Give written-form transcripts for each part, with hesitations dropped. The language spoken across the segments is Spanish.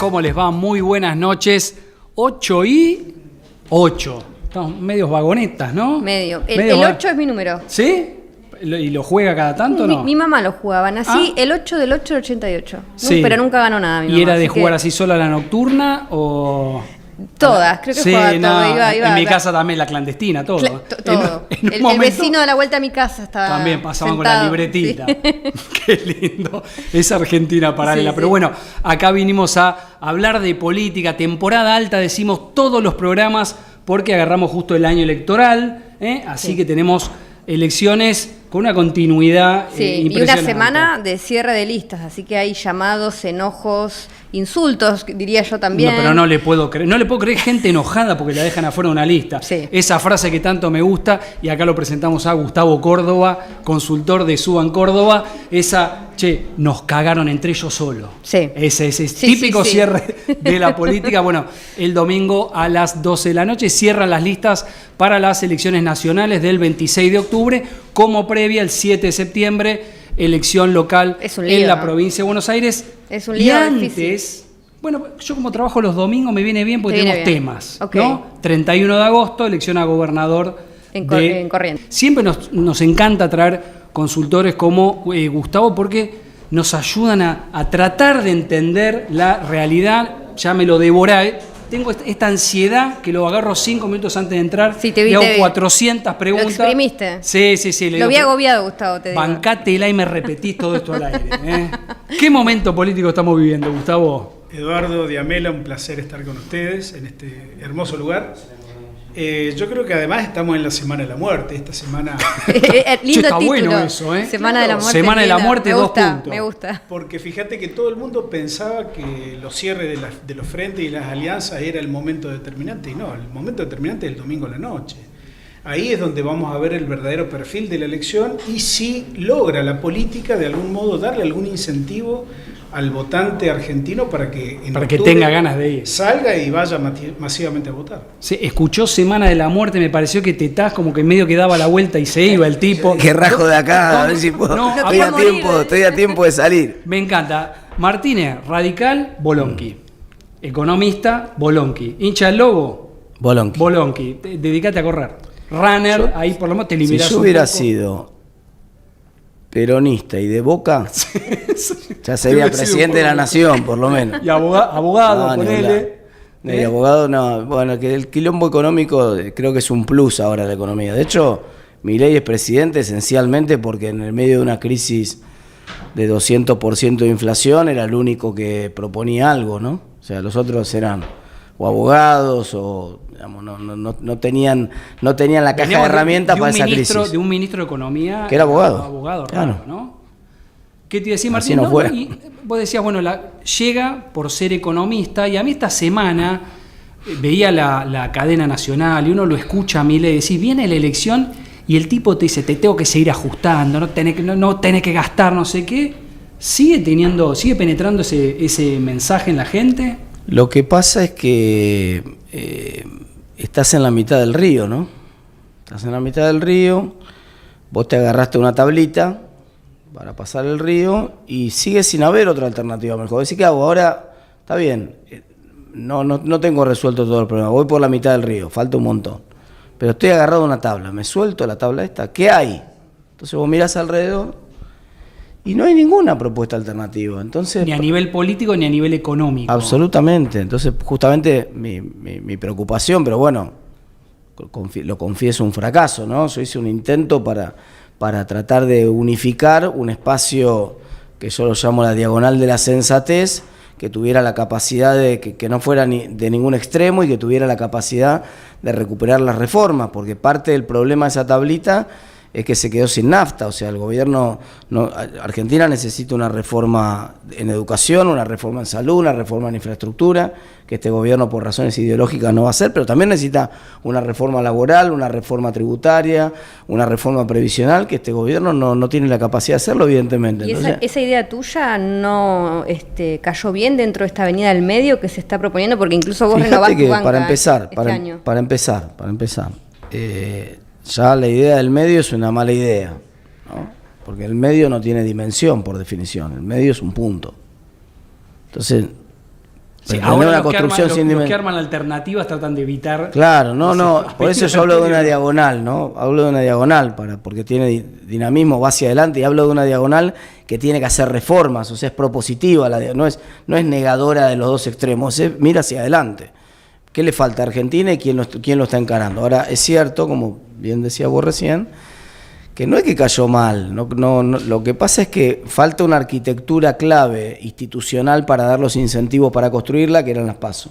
¿Cómo les va? Muy buenas noches. 8:08. Estamos medios vagonetas, ¿no? Medio. El 8 es mi número. ¿Sí? ¿Y lo juega cada tanto o no? Mi mamá lo jugaba. Nací el 8 del 8 del 88. Sí. Pero nunca ganó nada mi mamá. ¿Y era de jugar así sola a la nocturna o...? Todas, creo que jugaba todo. Iba, en mi casa también la clandestina, todo. Todo. El vecino de la vuelta a mi casa estaba también pasaban sentado, con la libretita. Sí. Qué lindo. Esa Argentina paralela. Sí, pero bueno, acá vinimos a hablar de política. Temporada alta, decimos todos los programas, porque agarramos justo el año electoral. Así que tenemos elecciones con una continuidad impresionante. Y una semana de cierre de listas, así que hay llamados, enojos, insultos, diría yo también. No, pero no le puedo creer gente enojada porque la dejan afuera de una lista. Sí. Esa frase que tanto me gusta, y acá lo presentamos a Gustavo Córdoba, consultor de Suban Córdoba, nos cagaron entre ellos solo. Sí. Ese típico cierre de la política. Bueno, el domingo a las 12 de la noche cierran las listas para las elecciones nacionales del 26 de octubre, como previa el 7 de septiembre, elección local en la provincia de Buenos Aires. Es un lío y antes, difícil. Bueno, yo como trabajo los domingos me viene bien porque tenemos temas, okay. ¿no? 31 de agosto, elección a gobernador en Corrientes. Siempre nos encanta traer consultores como Gustavo, porque nos ayudan a tratar de entender la realidad. Ya me lo devoré. Tengo esta ansiedad que lo agarro 5 minutos antes de entrar. Sí, te le hago 400 preguntas. ¿Lo exprimiste? Sí. Lo había agobiado, Gustavo, te digo. Bancátela y me repetís todo esto al aire. ¿Qué momento político estamos viviendo, Gustavo? Eduardo Diamela, un placer estar con ustedes en este hermoso lugar. Yo creo que además estamos en la Semana de la Muerte. Esta semana... Lindo está título. Bueno eso, Semana de la Muerte. Semana de la Muerte, me gusta, 2 puntos. Me gusta. Porque fíjate que todo el mundo pensaba que los cierres de los frentes y las alianzas era el momento determinante. Y no, el momento determinante es el domingo a la noche. Ahí es donde vamos a ver el verdadero perfil de la elección y si logra la política de algún modo darle algún incentivo al votante argentino para que tenga ganas de ir, salga y vaya masivamente a votar. Sí, escuchó Semana de la Muerte, me pareció que Tetaz como que medio que daba la vuelta y se iba el tipo. Que rajo de acá, a ver si puedo. Estoy a tiempo de salir. Me encanta. Martínez, radical, Bolonqui. Economista, Bolonqui. Hincha del Lobo, Bolonqui. Dedicate a correr. Runner, ahí por lo menos te liberás. Si yo hubiera sido peronista y de Boca, ya sería presidente de la nación, por lo menos. Y abogado, ponele. Y abogado, no. Bueno, que el quilombo económico creo que es un plus ahora de la economía. De hecho, Milei es presidente esencialmente porque en el medio de una crisis de 200% de inflación era el único que proponía algo, ¿no? O sea, los otros eran o abogados o... Digamos, no tenían la caja de herramientas para esa crisis. De un ministro de Economía que era abogado. Abogado, claro. ¿no? ¿Qué te decía Martín? Así no fue. Y vos decías, bueno, llega por ser economista, y a mí esta semana veía la cadena nacional y uno lo escucha a Milei decir, viene la elección y el tipo te dice, te tengo que seguir ajustando, no tenés que gastar no sé qué. ¿Sigue penetrando ese mensaje en la gente? Lo que pasa es que estás en la mitad del río, ¿no? Estás en la mitad del río, vos te agarraste una tablita para pasar el río y sigue sin haber otra alternativa mejor. Decís, ¿qué hago? Ahora, está bien, no tengo resuelto todo el problema, voy por la mitad del río, falta un montón. Pero estoy agarrado a una tabla, ¿me suelto la tabla esta? ¿Qué hay? Entonces vos mirás alrededor y no hay ninguna propuesta alternativa. Entonces, ni a nivel político ni a nivel económico. Absolutamente. Entonces, justamente mi preocupación, pero bueno, lo confieso, un fracaso, ¿no? Yo hice un intento para tratar de unificar un espacio que yo lo llamo la diagonal de la sensatez, que tuviera la capacidad de que no fuera de ningún extremo y que tuviera la capacidad de recuperar las reformas, porque parte del problema de esa tablita es que se quedó sin nafta. O sea, el gobierno, Argentina necesita una reforma en educación, una reforma en salud, una reforma en infraestructura, que este gobierno por razones ideológicas no va a hacer, pero también necesita una reforma laboral, una reforma tributaria, una reforma previsional, que este gobierno no tiene la capacidad de hacerlo, evidentemente. ¿Y entonces, esa idea tuya no cayó bien dentro de esta avenida del medio que se está proponiendo? Porque incluso vos renovás tu banca para empezar, ya la idea del medio es una mala idea, ¿no? Porque el medio no tiene dimensión por definición, el medio es un punto. Entonces, Sí, Entender ahora una los construcción sin los que dimensión. arman alternativas tratan de evitar... Claro, no, ese por eso yo aspecto hablo de una del diagonal, ¿no? Hablo de una diagonal porque tiene dinamismo, va hacia adelante, y hablo de una diagonal que tiene que hacer reformas, o sea, es propositiva, no es negadora de los dos extremos, mira hacia adelante. ¿Qué le falta a Argentina y quién lo está encarando? Ahora, es cierto, como bien decía vos recién, que no es que cayó mal, no, lo que pasa es que falta una arquitectura clave institucional para dar los incentivos para construirla, que eran las PASO.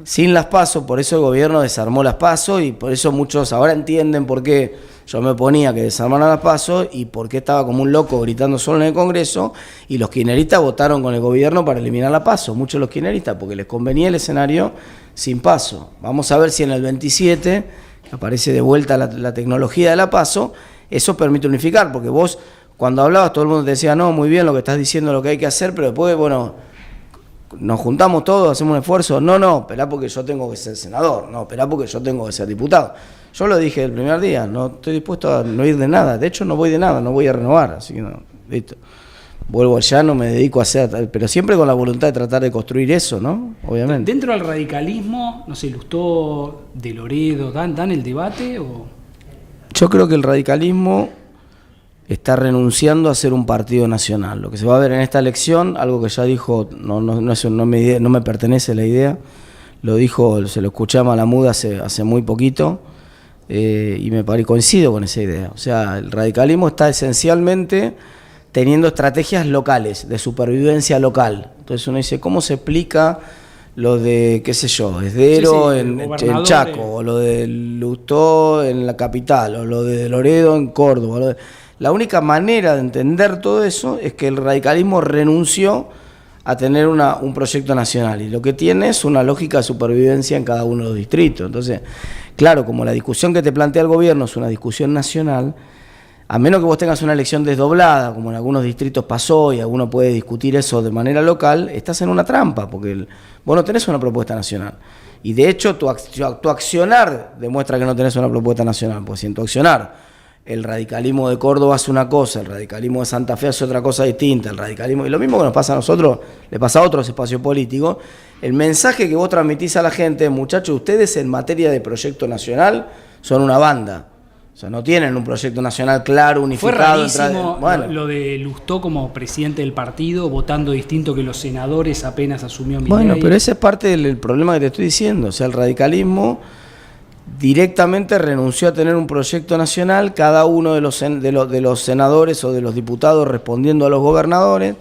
Sin las PASO, por eso el gobierno desarmó las PASO, y por eso muchos ahora entienden por qué yo me oponía que desarmaran las PASO y por qué estaba como un loco gritando solo en el Congreso, y los kirchneristas votaron con el gobierno para eliminar la PASO, muchos de los kirchneristas, porque les convenía el escenario sin PASO. Vamos a ver si en el 27 aparece de vuelta la tecnología de la PASO. Eso permite unificar, porque vos cuando hablabas todo el mundo te decía, no, muy bien lo que estás diciendo, lo que hay que hacer, pero después, bueno, nos juntamos todos, hacemos un esfuerzo. No, esperá porque yo tengo que ser senador, no, esperá porque yo tengo que ser diputado. Yo lo dije el primer día, no estoy dispuesto a no ir de nada, de hecho no voy de nada, no voy a renovar, así que no, listo. Vuelvo allá, no me dedico a hacer, pero siempre con la voluntad de tratar de construir eso, ¿no? Obviamente. Dentro del radicalismo, no sé, Lustó, De Loredo, ¿dan el debate o...? Yo creo que el radicalismo está renunciando a ser un partido nacional. Lo que se va a ver en esta elección, algo que ya dijo, no me pertenece la idea, lo dijo, se lo escuché a Malamuda hace muy poquito, y coincido con esa idea. O sea, el radicalismo está esencialmente teniendo estrategias locales, de supervivencia local. Entonces uno dice, ¿cómo se explica lo de, qué sé yo, Esdero en Chaco, o lo de Lustó en la capital, o lo de Loredo en Córdoba? La única manera de entender todo eso es que el radicalismo renunció a tener un proyecto nacional, y lo que tiene es una lógica de supervivencia en cada uno de los distritos. Entonces, claro, como la discusión que te plantea el gobierno es una discusión nacional, a menos que vos tengas una elección desdoblada, como en algunos distritos pasó, y alguno puede discutir eso de manera local, estás en una trampa, porque vos no tenés una propuesta nacional. Y de hecho tu accionar demuestra que no tenés una propuesta nacional, pues si en tu accionar el radicalismo de Córdoba hace una cosa, el radicalismo de Santa Fe hace otra cosa distinta, el radicalismo, y lo mismo que nos pasa a nosotros, le pasa a otros espacios políticos, el mensaje que vos transmitís a la gente, muchachos, ustedes en materia de proyecto nacional son una banda. O sea, no tienen un proyecto nacional claro, unificado. Fue rarísimo lo de Lustó como presidente del partido, votando distinto que los senadores apenas asumió Milei. Bueno, pero ese es parte del problema que te estoy diciendo. O sea, el radicalismo directamente renunció a tener un proyecto nacional, cada uno de los senadores o de los diputados respondiendo a los gobernadores,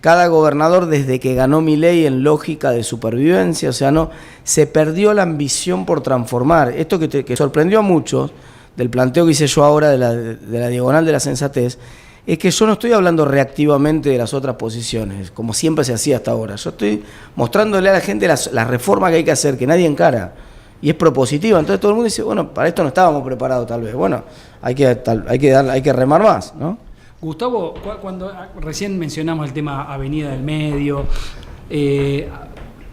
cada gobernador desde que ganó Milei en lógica de supervivencia. O sea, no se perdió la ambición por transformar. Esto que sorprendió a muchos del planteo que hice yo ahora de la diagonal de la sensatez, es que yo no estoy hablando reactivamente de las otras posiciones, como siempre se hacía hasta ahora. Yo estoy mostrándole a la gente la reforma que hay que hacer, que nadie encara, y es propositiva. Entonces todo el mundo dice, bueno, para esto no estábamos preparados tal vez. Bueno, hay que remar más, ¿no? Gustavo, cuando recién mencionamos el tema Avenida del Medio,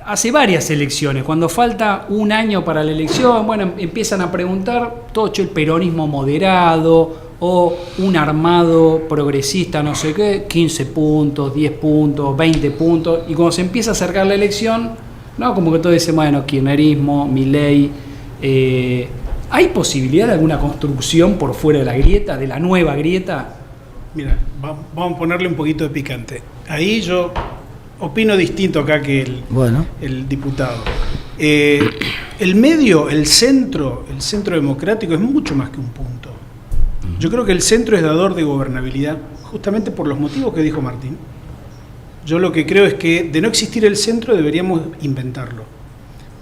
hace varias elecciones, cuando falta un año para la elección, bueno, empiezan a preguntar, todo el peronismo moderado o un armado progresista, no sé qué, 15 puntos, 10 puntos, 20 puntos, y cuando se empieza a acercar la elección, no, como que todo dice, bueno, kirchnerismo, Milei, ¿hay posibilidad de alguna construcción por fuera de la grieta, de la nueva grieta? Mira, vamos a ponerle un poquito de picante. Ahí yo opino distinto acá que el diputado. El medio, el centro democrático es mucho más que un punto. Yo creo que el centro es dador de gobernabilidad, justamente por los motivos que dijo Martín. Yo lo que creo es que de no existir el centro deberíamos inventarlo.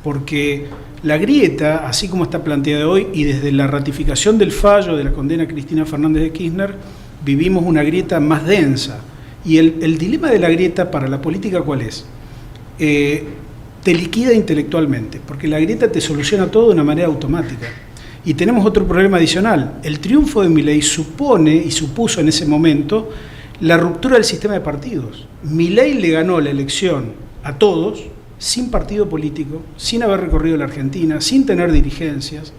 Porque la grieta, así como está planteada hoy, y desde la ratificación del fallo de la condena a Cristina Fernández de Kirchner, vivimos una grieta más densa. Y el dilema de la grieta para la política, ¿cuál es? Te liquida intelectualmente, porque la grieta te soluciona todo de una manera automática. Y tenemos otro problema adicional. El triunfo de Milei supone y supuso en ese momento la ruptura del sistema de partidos. Milei le ganó la elección a todos, sin partido político, sin haber recorrido la Argentina, sin tener dirigencias.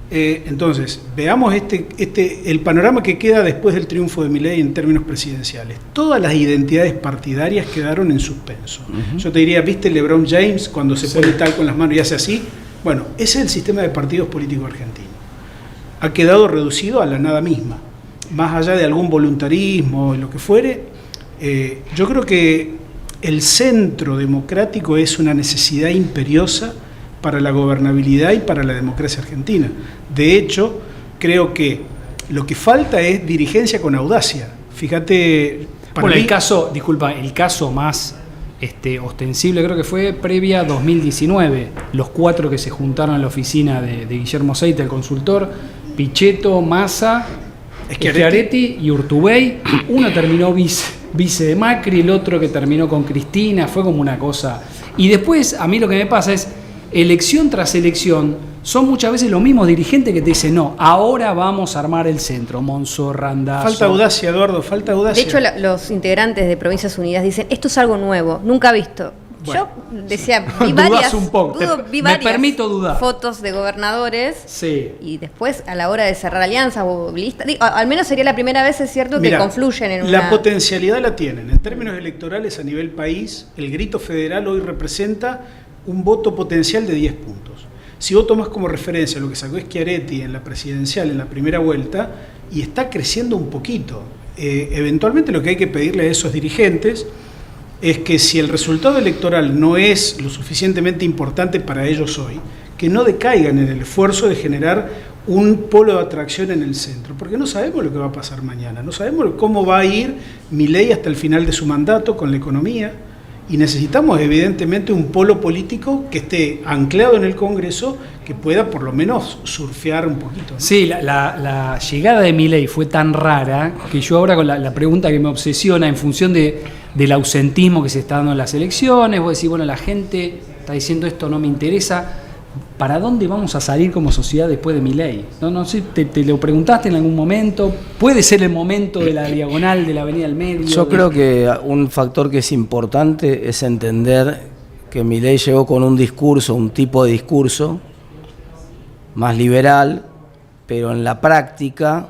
Entonces, veamos el panorama que queda después del triunfo de Milei en términos presidenciales. Todas las identidades partidarias quedaron en suspenso. Yo te diría, ¿viste LeBron James cuando se pone tal con las manos y hace así? Bueno, ese es el sistema de partidos políticos argentino. Ha quedado reducido a la nada misma. Más allá de algún voluntarismo y lo que fuere, yo creo que el centro democrático es una necesidad imperiosa para la gobernabilidad y para la democracia argentina. De hecho, creo que lo que falta es dirigencia con audacia. Fíjate, bueno, el caso más ostensible creo que fue previa 2019. Los 4 que se juntaron en la oficina de Guillermo Seita, el consultor, Pichetto, Massa, Schiaretti y Urtubey. Uno terminó vice de Macri, el otro que terminó con Cristina. Fue como una cosa. Y después, a mí lo que me pasa es, elección tras elección, son muchas veces los mismos dirigentes que te dicen, no, ahora vamos a armar el centro, Monzó, Randazzo. Falta audacia, Eduardo, falta audacia. De hecho, los integrantes de Provincias Unidas dicen, esto es algo nuevo, nunca visto. Bueno. Yo decía, vi varias, un poco. vi Me varias permito dudar. fotos de gobernadores, Sí. y después a la hora de cerrar alianzas o listas, al menos sería la primera vez, es cierto, Mirá, que confluyen en la una... potencialidad la tienen. En términos electorales a nivel país, el grito federal hoy representa un voto potencial de 10 puntos. Si vos tomás como referencia lo que sacó Schiaretti en la presidencial en la primera vuelta, y está creciendo un poquito. Eventualmente lo que hay que pedirle a esos dirigentes es que si el resultado electoral no es lo suficientemente importante para ellos hoy, que no decaigan en el esfuerzo de generar un polo de atracción en el centro, porque no sabemos lo que va a pasar mañana, no sabemos cómo va a ir Milei hasta el final de su mandato con la economía, y necesitamos evidentemente un polo político que esté anclado en el Congreso, que pueda por lo menos surfear un poquito, ¿no? Sí, la llegada de Milei fue tan rara que yo ahora con la pregunta que me obsesiona en función del ausentismo que se está dando en las elecciones, vos decís, bueno, la gente está diciendo esto no me interesa, ¿para dónde vamos a salir como sociedad después de Milei? No sé, ¿te lo preguntaste en algún momento? ¿Puede ser el momento de la diagonal de la Avenida del Medio? Yo creo que un factor que es importante es entender que Milei llegó con un discurso, un tipo de discurso más liberal, pero en la práctica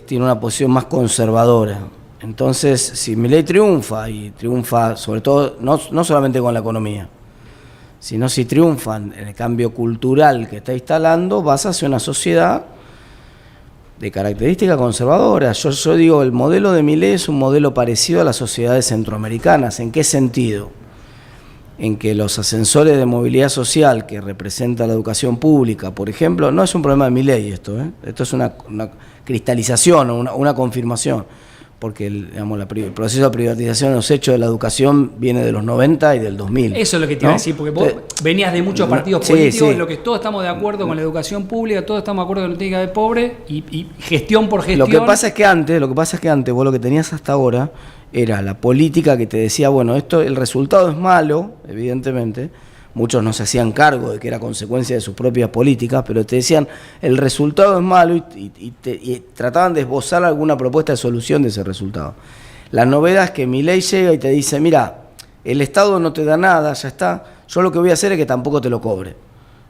tiene una posición más conservadora. Entonces, si Milei triunfa, y triunfa sobre todo, no solamente con la economía, sino si triunfan en el cambio cultural que está instalando, vas hacia una sociedad de característica conservadora. Yo digo, el modelo de Milei es un modelo parecido a las sociedades centroamericanas. ¿En qué sentido? En que los ascensores de movilidad social que representa la educación pública, por ejemplo, no es un problema de Milei esto es una cristalización o una confirmación. Porque el proceso de privatización de los hechos de la educación viene de los 90 y del 2000. Eso es lo que te iba a decir, porque vos venías de muchos partidos políticos, en lo que todos estamos de acuerdo con la educación pública, todos estamos de acuerdo que no tiene que haber pobre, y gestión por gestión. Lo que pasa es que antes, vos lo que tenías hasta ahora era la política que te decía, bueno, el resultado es malo, evidentemente. Muchos no se hacían cargo de que era consecuencia de sus propias políticas, pero te decían, el resultado es malo y trataban de esbozar alguna propuesta de solución de ese resultado. La novedad es que Milei llega y te dice, mira, el Estado no te da nada, ya está, yo lo que voy a hacer es que tampoco te lo cobre.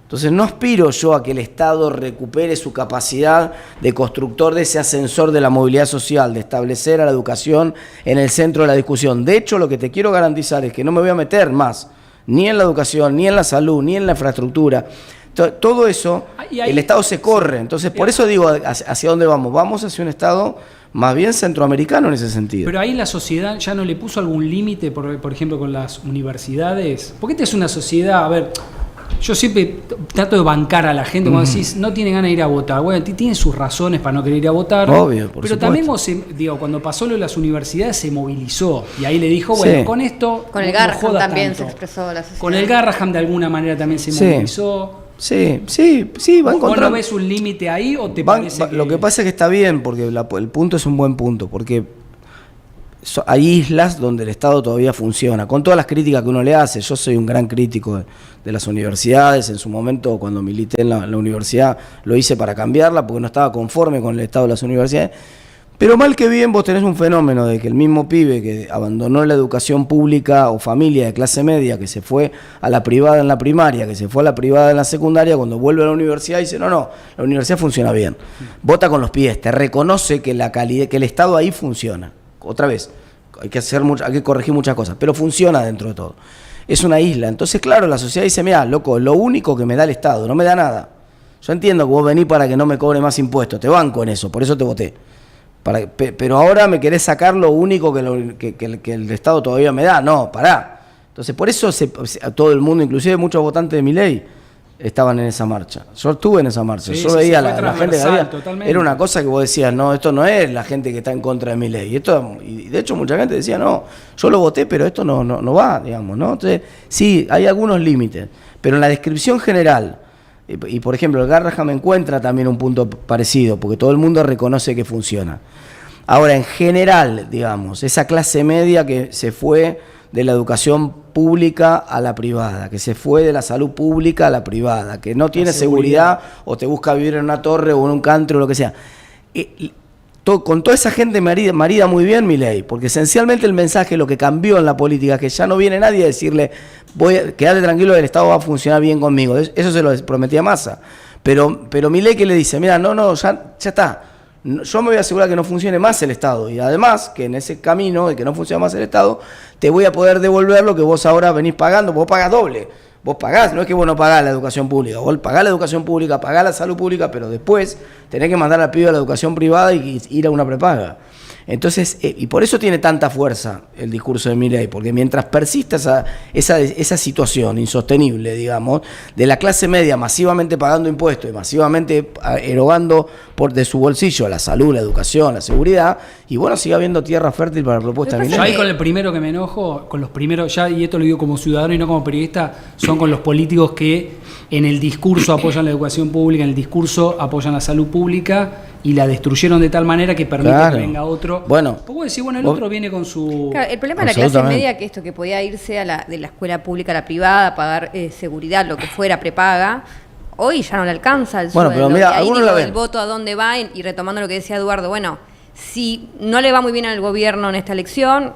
Entonces no aspiro yo a que el Estado recupere su capacidad de constructor de ese ascensor de la movilidad social, de establecer a la educación en el centro de la discusión. De hecho, lo que te quiero garantizar es que no me voy a meter más ni en la educación, ni en la salud, ni en la infraestructura. Todo eso, el Estado se corre. Entonces, por eso digo, ¿hacia dónde vamos? Vamos hacia un Estado más bien centroamericano en ese sentido. Pero ahí la sociedad ya no le puso algún límite, por ejemplo, con las universidades. Porque esta es una sociedad, a ver, yo siempre trato de bancar a la gente cuando decís, no tiene ganas de ir a votar. Bueno, tiene sus razones para no querer ir a votar. Obvio, por pero supuesto. También, cuando pasó lo de las universidades se movilizó. Y ahí le dijo, bueno, Sí. con esto Con el no Garrahan jodas también tanto. se expresó la sociedad. Con el Garrahan de alguna manera también se Sí. movilizó. Sí, va ¿Vos encontrando. no ves un límite ahí o te parece que...? Lo que pasa es que está bien, porque el punto es un buen punto, porque hay islas donde el Estado todavía funciona, con todas las críticas que uno le hace. Yo soy un gran crítico de las universidades. En su momento, cuando milité en la universidad, lo hice para cambiarla, porque no estaba conforme con el estado de las universidades. Pero mal que bien vos tenés un fenómeno de que el mismo pibe que abandonó la educación pública o familia de clase media, que se fue a la privada en la primaria, que se fue a la privada en la secundaria, cuando vuelve a la universidad dice, no, la universidad funciona bien. Vota con los pies, te reconoce que la calidad, que el Estado ahí funciona. Otra vez, hay que corregir muchas cosas, pero funciona dentro de todo. Es una isla. Entonces, claro, la sociedad dice, mira, loco, lo único que me da el Estado, no me da nada. Yo entiendo que vos venís para que no me cobre más impuestos, te banco en eso, por eso te voté. Pero ahora me querés sacar lo único que el Estado todavía me da. No, pará. Entonces, por eso todo el mundo, inclusive muchos votantes de Milei, estaban en esa marcha. Yo estuve en esa marcha. Yo veía la gente que había. Totalmente. Era una cosa que vos decías, no, esto no es la gente que está en contra de Milei. Y de hecho, mucha gente decía, no, yo lo voté, pero esto no va, digamos, ¿no? Entonces, sí, hay algunos límites. Pero en la descripción general, y por ejemplo, el Garrahan me encuentra también un punto parecido, porque todo el mundo reconoce que funciona. Ahora, en general, digamos, esa clase media que se fue de la educación pública a la privada, que se fue de la salud pública a la privada, que no tiene seguridad o te busca vivir en una torre o en un country o lo que sea. Con toda esa gente marida muy bien Milei, porque esencialmente el mensaje, lo que cambió en la política, que ya no viene nadie a decirle, quédate tranquilo, el Estado va a funcionar bien conmigo. Eso se lo prometía Massa. Pero Milei, que le dice, mira, ya está. Yo me voy a asegurar que no funcione más el Estado y además que en ese camino de que no funcione más el Estado te voy a poder devolver lo que vos ahora venís pagando. Vos pagás doble, vos pagás, no es que vos no pagás la educación pública, vos pagás la educación pública, pagás la salud pública, pero después tenés que mandar al pibe a la educación privada y ir a una prepaga. Entonces, y por eso tiene tanta fuerza el discurso de Milei, porque mientras persista esa situación insostenible, digamos, de la clase media masivamente pagando impuestos y masivamente erogando de su bolsillo la salud, la educación, la seguridad, y bueno, sigue habiendo tierra fértil para la propuesta de Milei. Yo ahí con el primero que me enojo, con los primeros, ya, y esto lo digo como ciudadano y no como periodista, son con los políticos que en el discurso apoyan la educación pública, en el discurso apoyan la salud pública, y la destruyeron de tal manera que permite que venga otro. Bueno, vos decís, el otro viene con su... Claro, el problema de la clase media, que esto, que podía irse de la escuela pública a la privada, pagar seguridad, lo que fuera, prepaga, hoy ya no le alcanza el sueldo. Pero mira, ahí el voto a dónde va, y retomando lo que decía Eduardo, bueno, si no le va muy bien al gobierno en esta elección,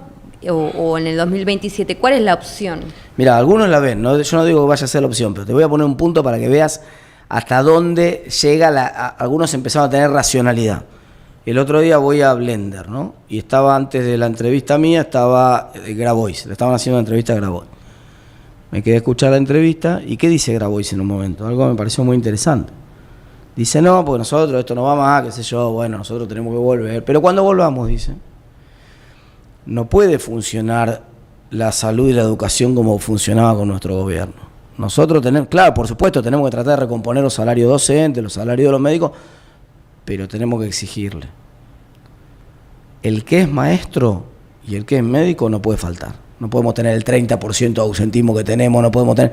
o en el 2027, ¿cuál es la opción? Mira, algunos la ven, yo no digo que vaya a ser la opción, pero te voy a poner un punto para que veas hasta dónde llega algunos empezaron a tener racionalidad. El otro día voy a Blender, ¿no? Y estaba antes de la entrevista mía, estaba Grabois, le estaban haciendo una entrevista a Grabois. Me quedé a escuchar la entrevista, y ¿qué dice Grabois en un momento? Algo me pareció muy interesante. Dice, no, porque nosotros, esto no va más, qué sé yo, bueno, nosotros tenemos que volver. Pero cuando volvamos, dice, no puede funcionar la salud y la educación como funcionaba con nuestro gobierno. Nosotros tenemos, claro, por supuesto, tenemos que tratar de recomponer los salarios docentes, los salarios de los médicos, pero tenemos que exigirle. El que es maestro y el que es médico no puede faltar. No podemos tener el 30% de ausentismo que tenemos, no podemos tener...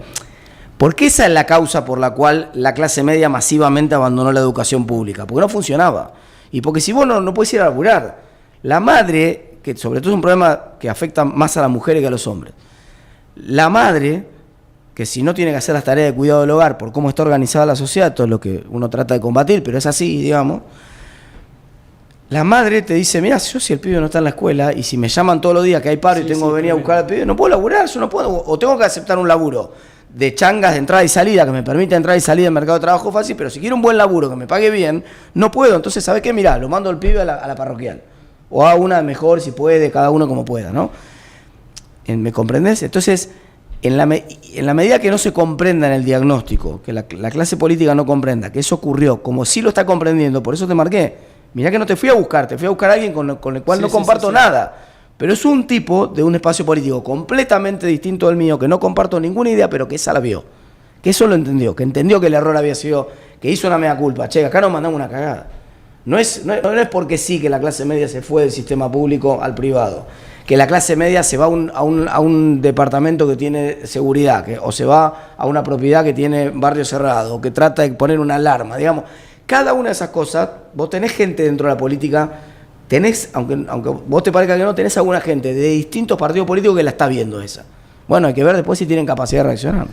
Porque esa es la causa por la cual la clase media masivamente abandonó la educación pública, porque no funcionaba. Y porque si vos no podés ir a laburar, la madre, que sobre todo es un problema que afecta más a las mujeres que a los hombres, la madre, que si no tiene que hacer las tareas de cuidado del hogar por cómo está organizada la sociedad, todo es lo que uno trata de combatir, pero es así, digamos, la madre te dice, mira, yo si el pibe no está en la escuela y si me llaman todos los días que hay paro y tengo que venir a buscar al pibe, no puedo laburar, yo no puedo, o tengo que aceptar un laburo de changas de entrada y salida que me permite entrar y salir del mercado de trabajo fácil, pero si quiero un buen laburo que me pague bien, no puedo. Entonces, ¿sabes qué? Mirá, lo mando al pibe a la parroquial, o a una mejor si puede, cada uno como pueda, ¿no? ¿Me comprendés? Entonces, en la medida que no se comprenda en el diagnóstico, que la clase política no comprenda que eso ocurrió, como sí lo está comprendiendo, por eso te marqué, mirá que no te fui a buscar, te fui a buscar a alguien con el cual no comparto nada, pero es un tipo de un espacio político completamente distinto del mío, que no comparto ninguna idea, pero que esa la vio, que eso lo entendió, que entendió que el error había sido, que hizo una mea culpa, che, acá nos mandamos una cagada. No es porque sí que la clase media se fue del sistema público al privado, que la clase media se va a un departamento que tiene seguridad, o se va a una propiedad que tiene barrio cerrado, o que trata de poner una alarma, digamos. Cada una de esas cosas, vos tenés gente dentro de la política, aunque vos te parezca que no, tenés alguna gente de distintos partidos políticos que la está viendo esa. Bueno, hay que ver después si tienen capacidad de reaccionar.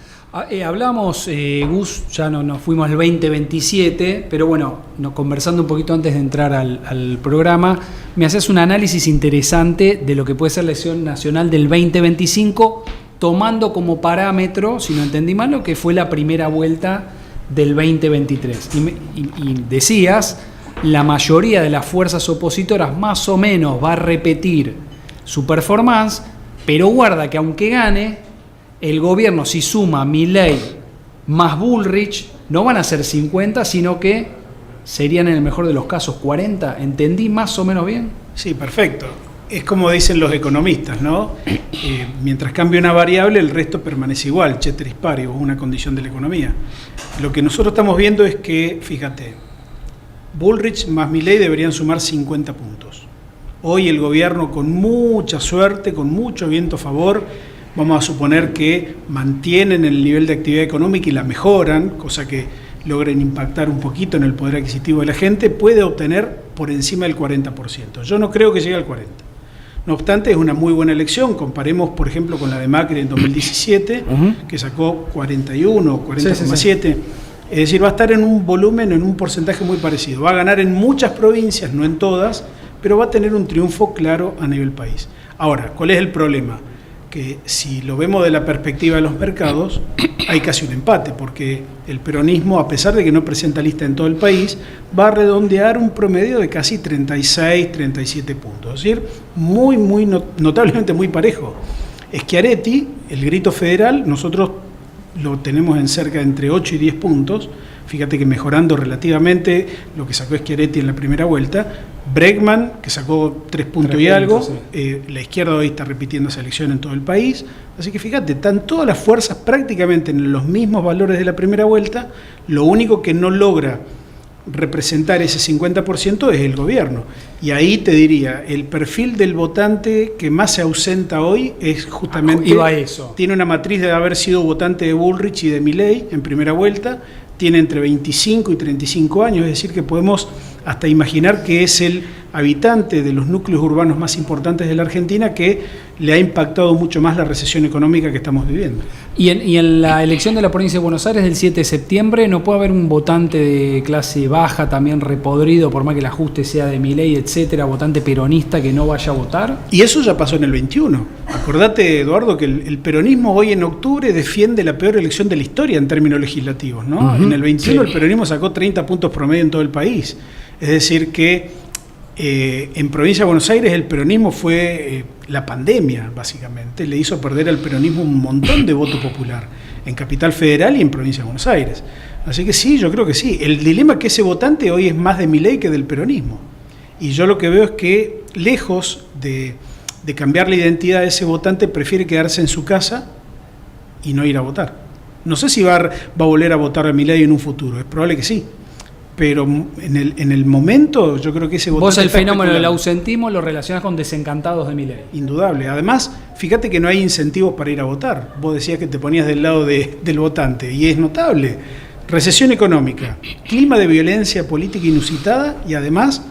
Hablamos, Gus, ya nos fuimos al 2027, pero bueno, conversando un poquito antes de entrar al programa, me haces un análisis interesante de lo que puede ser la elección nacional del 2025, tomando como parámetro, si no entendí mal, lo que fue la primera vuelta del 2023. Y decías, la mayoría de las fuerzas opositoras más o menos va a repetir su performance, pero guarda que aunque gane, el gobierno, si suma Milei más Bullrich, no van a ser 50, sino que serían en el mejor de los casos 40. ¿Entendí más o menos bien? Sí, perfecto. Es como dicen los economistas, ¿no? Mientras cambia una variable, el resto permanece igual, ceteris paribus, una condición de la economía. Lo que nosotros estamos viendo es que, fíjate, Bullrich más Milei deberían sumar 50 puntos. Hoy el gobierno, con mucha suerte, con mucho viento a favor, vamos a suponer que mantienen el nivel de actividad económica y la mejoran, cosa que logren impactar un poquito en el poder adquisitivo de la gente, puede obtener por encima del 40%. Yo no creo que llegue al 40%. No obstante, es una muy buena elección. Comparemos, por ejemplo, con la de Macri en 2017, que sacó 41, 40,7. Sí. Es decir, va a estar en un volumen, en un porcentaje muy parecido. Va a ganar en muchas provincias, no en todas, pero va a tener un triunfo claro a nivel país. Ahora, ¿cuál es el problema? Que si lo vemos de la perspectiva de los mercados, hay casi un empate, porque el peronismo, a pesar de que no presenta lista en todo el país, va a redondear un promedio de casi 36, 37 puntos. Es decir, notablemente muy parejo. Schiaretti, el grito federal, nosotros lo tenemos en cerca de entre 8 y 10 puntos. Fíjate que mejorando relativamente lo que sacó Schiaretti en la primera vuelta. Bregman, que sacó 3 puntos y algo. Sí. La izquierda hoy está repitiendo esa elección en todo el país. Así que fíjate, están todas las fuerzas prácticamente en los mismos valores de la primera vuelta. Lo único que no logra representar ese 50% es el gobierno. Y ahí te diría, el perfil del votante que más se ausenta hoy es justamente... Iba a eso. Tiene una matriz de haber sido votante de Bullrich y de Milei en primera vuelta. Tiene entre 25 y 35 años, es decir, que podemos hasta imaginar que es el habitante de los núcleos urbanos más importantes de la Argentina que le ha impactado mucho más la recesión económica que estamos viviendo. Y en la elección de la provincia de Buenos Aires del 7 de septiembre, ¿no puede haber un votante de clase baja también repodrido, por más que el ajuste sea de Milei, etcétera, votante peronista que no vaya a votar? Y eso ya pasó en el 21. Acordate, Eduardo, que el peronismo hoy en octubre defiende la peor elección de la historia en términos legislativos, ¿no? En el 21 sí. El peronismo sacó 30 puntos promedio en todo el país. Es decir que en provincia de Buenos Aires el peronismo fue la pandemia, básicamente. Le hizo perder al peronismo un montón de voto popular en Capital Federal y en provincia de Buenos Aires. Así que sí, yo creo que sí. El dilema es que ese votante hoy es más de Milei que del peronismo. Y yo lo que veo es que, lejos de cambiar la identidad de ese votante, prefiere quedarse en su casa y no ir a votar. No sé si va a volver a votar a Milei en un futuro, es probable que sí. Pero en el momento yo creo que ese votante... Vos el fenómeno del ausentismo lo relacionás con desencantados de Milei. Indudable. Además, fíjate que no hay incentivos para ir a votar. Vos decías que te ponías del lado del votante, y es notable. Recesión económica, clima de violencia política inusitada y además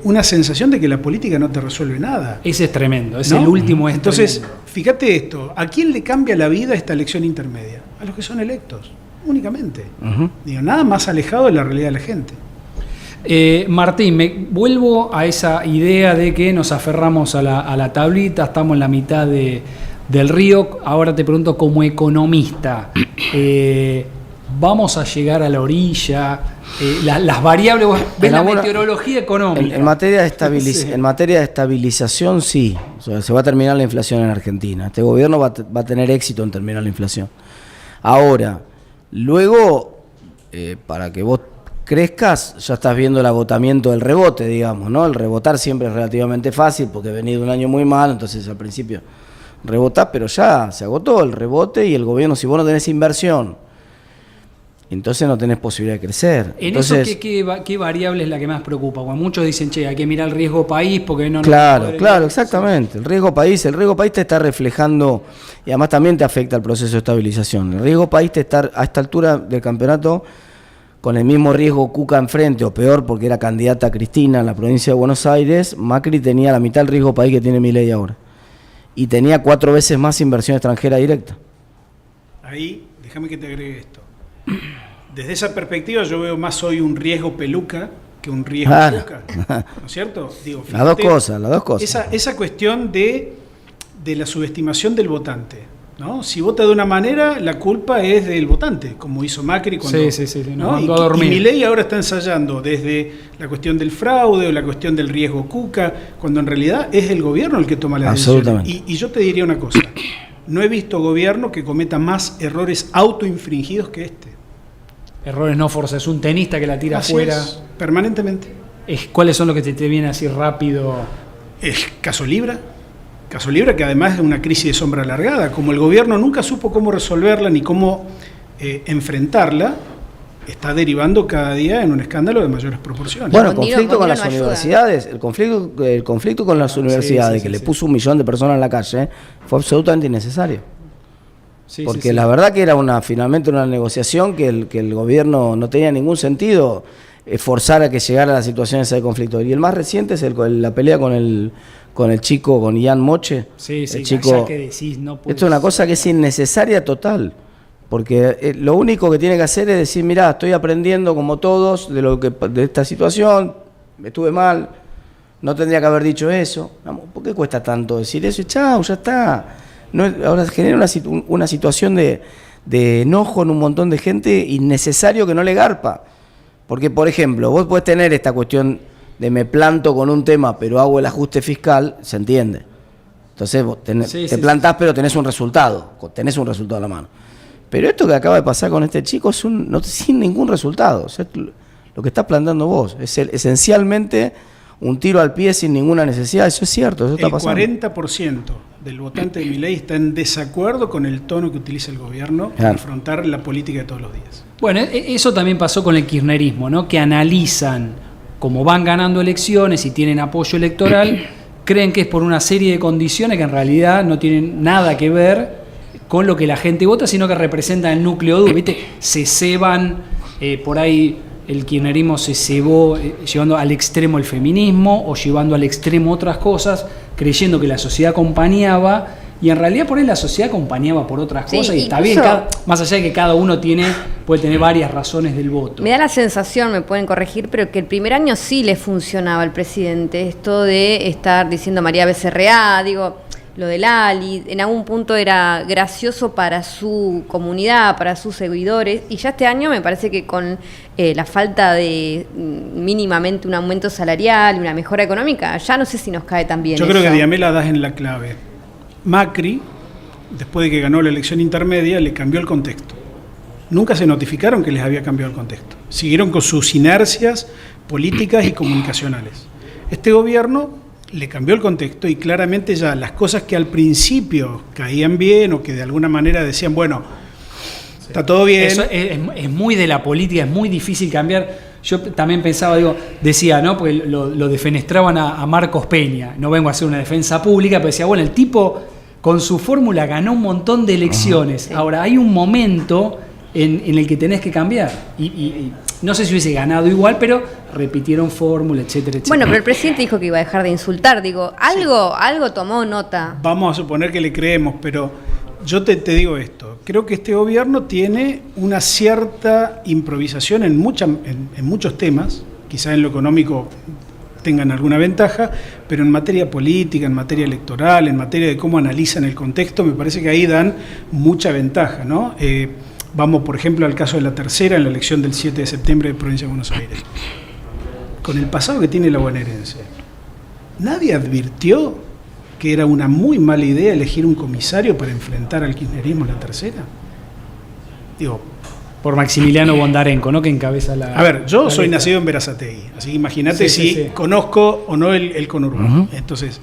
una sensación de que la política no te resuelve nada. Ese es tremendo, ¿No? El último es Entonces, tremendo. Fíjate esto, ¿a quién le cambia la vida esta elección intermedia? A los que son electos. Únicamente. Digo, nada más alejado de la realidad de la gente. Martín, me vuelvo a esa idea de que nos aferramos a la tablita, estamos en la mitad del río. Ahora te pregunto como economista, ¿vamos a llegar a la orilla? Las variables, ¿ves la meteorología económica? En materia de estabilización, sí. O sea, se va a terminar la inflación en Argentina. Este gobierno va a tener éxito en terminar la inflación. Ahora, luego, para que vos crezcas, ya estás viendo el agotamiento del rebote, digamos, ¿no? El rebotar siempre es relativamente fácil porque he venido un año muy mal, entonces al principio rebotás, pero ya se agotó el rebote y el gobierno, si vos no tenés inversión, entonces no tenés posibilidad de crecer. Entonces, ¿qué variable es la que más preocupa? Cuando muchos dicen, hay que mirar el riesgo país porque no... Claro, exactamente. El riesgo país te está reflejando y además también te afecta el proceso de estabilización. El riesgo país te está a esta altura del campeonato con el mismo riesgo Cuca enfrente, o peor porque era candidata Cristina en la provincia de Buenos Aires. Macri tenía la mitad del riesgo país que tiene Milei ahora. y tenía 4 veces más inversión extranjera directa. Ahí, déjame que te agregue esto. Desde esa perspectiva yo veo más hoy un riesgo peluca que un riesgo Cuca, ¿no es cierto? Digo, fíjate, las dos cosas. Esa cuestión de la subestimación del votante, ¿no? Si vota de una manera, la culpa es del votante, como hizo Macri cuando... ¿no? Y Milei ahora está ensayando desde la cuestión del fraude o la cuestión del riesgo Cuca, cuando en realidad es el gobierno el que toma las decisiones. Y yo te diría una cosa, no he visto gobierno que cometa más errores autoinfringidos que este. Errores no forzas, un tenista que la tira afuera. Permanentemente. ¿Cuáles son los que te vienen así rápido? Es Caso Libra, que además es una crisis de sombra alargada. Como el gobierno nunca supo cómo resolverla ni cómo enfrentarla, está derivando cada día en un escándalo de mayores proporciones. Bueno, el conflicto con las universidades, el conflicto con las universidades, que le puso 1 millón de personas en la calle, fue absolutamente innecesario. Porque la verdad que era finalmente una negociación que el gobierno no tenía ningún sentido forzar a que llegara a la situación esa de conflicto. Y el más reciente es la pelea con el chico, con Ian Moche. El chico, que decís, no esto es una cosa que es innecesaria total. Porque lo único que tiene que hacer es decir, mirá, estoy aprendiendo como todos de esta situación, estuve mal, no tendría que haber dicho eso. ¿Por qué cuesta tanto decir eso? Y chao, ya está. No, ahora genera una situación de enojo en un montón de gente innecesario que no le garpa. Porque, por ejemplo, vos podés tener esta cuestión de me planto con un tema pero hago el ajuste fiscal, se entiende. Entonces vos te plantás pero tenés un resultado a la mano. Pero esto que acaba de pasar con este chico es sin ningún resultado. O sea, lo que estás plantando vos es esencialmente un tiro al pie sin ninguna necesidad. Eso es cierto, eso está pasando. El 40% del votante de Milei está en desacuerdo con el tono que utiliza el gobierno para afrontar la política de todos los días. Bueno, eso también pasó con el kirchnerismo, ¿no? Que analizan cómo van ganando elecciones y tienen apoyo electoral, creen que es por una serie de condiciones que en realidad no tienen nada que ver con lo que la gente vota, sino que representan el núcleo duro, ¿viste? Se ceban, por ahí el kirchnerismo se cebó llevando al extremo el feminismo o llevando al extremo otras cosas, creyendo que la sociedad acompañaba, y en realidad por ahí la sociedad acompañaba por otras cosas, y está bien, más allá de que cada uno puede tener varias razones del voto. Me da la sensación, me pueden corregir, pero que el primer año sí le funcionaba al presidente esto de estar diciendo María Becerra, lo del Ali, en algún punto era gracioso para su comunidad, para sus seguidores, y ya este año me parece que con la falta de mínimamente un aumento salarial, una mejora económica, ya no sé si nos cae tan bien. Yo creo que Diamela das en la clave. Macri, después de que ganó la elección intermedia, le cambió el contexto. Nunca se notificaron que les había cambiado el contexto. Siguieron con sus inercias políticas y comunicacionales. Este gobierno le cambió el contexto y claramente ya las cosas que al principio caían bien o que de alguna manera decían, bueno, está todo bien. Eso es muy de la política, es muy difícil cambiar. Yo también pensaba, decía, ¿no? Porque lo defenestraban a Marcos Peña. No vengo a hacer una defensa pública, pero decía, bueno, el tipo con su fórmula ganó un montón de elecciones. Sí. Ahora, hay un momento en el que tenés que cambiar. Y no sé si hubiese ganado igual, pero repitieron fórmula, etcétera, etcétera. Bueno, pero el presidente dijo que iba a dejar de insultar. Algo tomó nota. Vamos a suponer que le creemos, pero yo te digo esto. Creo que este gobierno tiene una cierta improvisación en muchos temas. Quizás en lo económico tengan alguna ventaja, pero en materia política, en materia electoral, en materia de cómo analizan el contexto, me parece que ahí dan mucha ventaja, ¿no? Vamos, por ejemplo, al caso de la tercera en la elección del 7 de septiembre de Provincia de Buenos Aires. Con el pasado que tiene la bonaerense, nadie advirtió que era una muy mala idea elegir un comisario para enfrentar al kirchnerismo en la tercera. Por Maximiliano Bondarenko, ¿no? Que encabeza la... A ver, yo soy nacido en Berazategui, así que imagínate si conozco o no el conurbano. Entonces,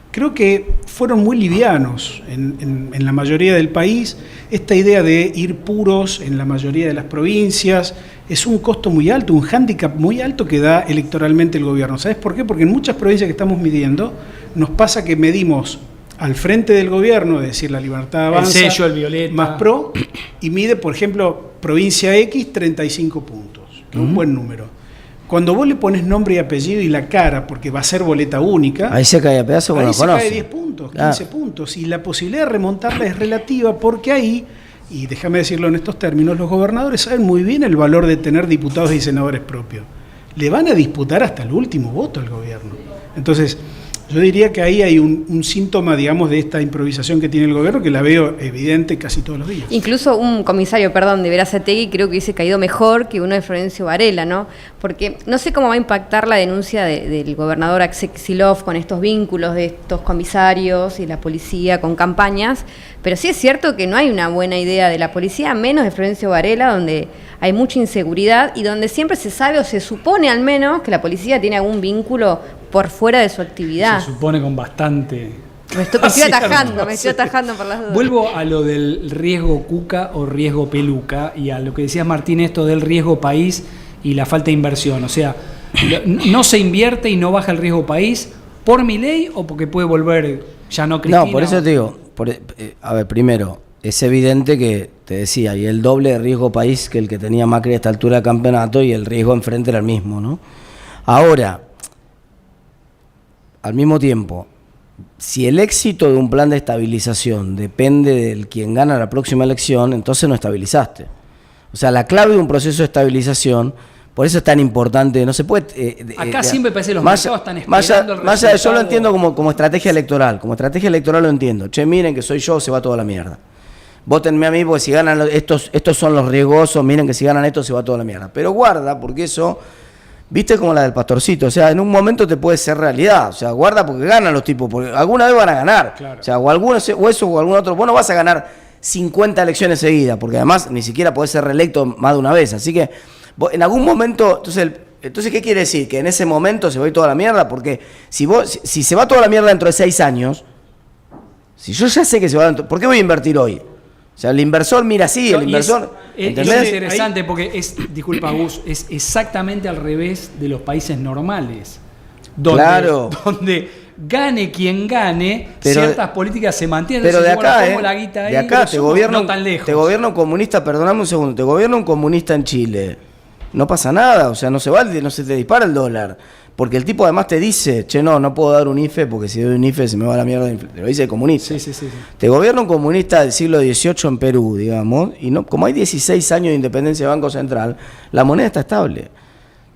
creo que fueron muy livianos en la mayoría del país. Esta idea de ir puros en la mayoría de las provincias es un costo muy alto, un hándicap muy alto que da electoralmente el gobierno. ¿Sabes por qué? Porque en muchas provincias que estamos midiendo nos pasa que medimos al frente del gobierno, es decir, la Libertad Avanza, el sello, el violeta, más pro, y mide, por ejemplo, provincia X 35 puntos, que es un buen número. Cuando vos le pones nombre y apellido y la cara, porque va a ser boleta única, ahí se cae a pedazos cuando ahí lo se conoce. cae 10 puntos, 15 puntos. Y la posibilidad de remontarla es relativa porque ahí, y déjame decirlo en estos términos, los gobernadores saben muy bien el valor de tener diputados y senadores propios. Le van a disputar hasta el último voto al gobierno. Entonces, yo diría que ahí hay un síntoma, digamos, de esta improvisación que tiene el gobierno, que la veo evidente casi todos los días. Incluso un comisario, de Berazategui creo que hubiese caído mejor que uno de Florencio Varela, ¿no? Porque no sé cómo va a impactar la denuncia del gobernador Axel Kicillof con estos vínculos de estos comisarios y la policía con campañas, pero sí es cierto que no hay una buena idea de la policía, menos de Florencio Varela, donde hay mucha inseguridad y donde siempre se sabe o se supone al menos que la policía tiene algún vínculo por fuera de su actividad. Se supone con bastante... Me estoy atajando por las dudas. Vuelvo a lo del riesgo Cuca o riesgo Peluca y a lo que decías Martín, esto del riesgo país y la falta de inversión. O sea, no se invierte y no baja el riesgo país por Milei o porque puede volver ya no Cristina. No, por eso te digo, a ver, primero, es evidente que, te decía, y el doble de riesgo país que el que tenía Macri a esta altura de campeonato y el riesgo enfrente era el mismo, ¿no? Ahora, al mismo tiempo, si el éxito de un plan de estabilización depende del quien gana la próxima elección, entonces no estabilizaste. O sea, la clave de un proceso de estabilización, por eso es tan importante, no se puede... Acá siempre parece que los mercados están esperando el más resultado. yo lo entiendo como estrategia electoral, lo entiendo. Che, miren que soy yo, se va toda la mierda. Vótenme a mí porque si ganan estos son los riesgosos, miren que si ganan estos se va toda la mierda. Pero guarda, porque eso... Viste como la del pastorcito, o sea, en un momento te puede ser realidad, o sea, guarda porque ganan los tipos, porque alguna vez van a ganar, claro. O sea, o eso o algún otro, vos no vas a ganar 50 elecciones seguidas, porque además ni siquiera podés ser reelecto más de una vez, así que vos, en algún momento, entonces ¿qué quiere decir? Que en ese momento se va a ir toda la mierda, porque si se va toda la mierda dentro de 6 años, si yo ya sé que se va dentro, ¿por qué voy a invertir hoy? O sea, el inversor mira así, el inversor... Es interesante porque disculpa Gus, es exactamente al revés de los países normales. Donde gane quien gane, ciertas políticas se mantienen. Pero entonces, de acá, pongo la guita ahí, de acá te gobierna, no tan lejos. Te gobierna un comunista, perdóname un segundo, te gobierna un comunista en Chile. No pasa nada, o sea, no se te dispara el dólar. Porque el tipo además te dice, che, no puedo dar un IFE porque si doy un IFE se me va la mierda. Te lo dice el comunista. Sí. Te gobierna un comunista del siglo XVIII en Perú, digamos, y no, como hay 16 años de independencia del Banco Central, la moneda está estable.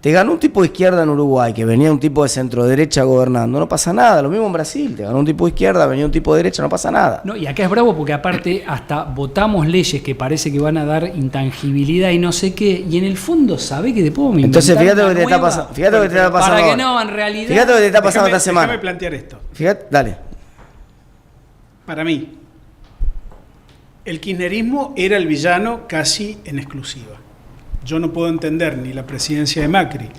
Te ganó un tipo de izquierda en Uruguay, que venía un tipo de centro derecha gobernando, no pasa nada. Lo mismo en Brasil, te ganó un tipo de izquierda, venía un tipo de derecha, no pasa nada. No, y acá es bravo porque aparte hasta votamos leyes que parece que van a dar intangibilidad y no sé qué, y en el fondo sabe que después me entonces fíjate lo que te está pasando. Fíjate lo que te está pasando. Para que no, en realidad. Fíjate lo que te está pasando esta semana. Déjame plantear esto. Fíjate, dale. Para mí, el kirchnerismo era el villano casi en exclusiva. Yo no puedo entender ni la presidencia de Macri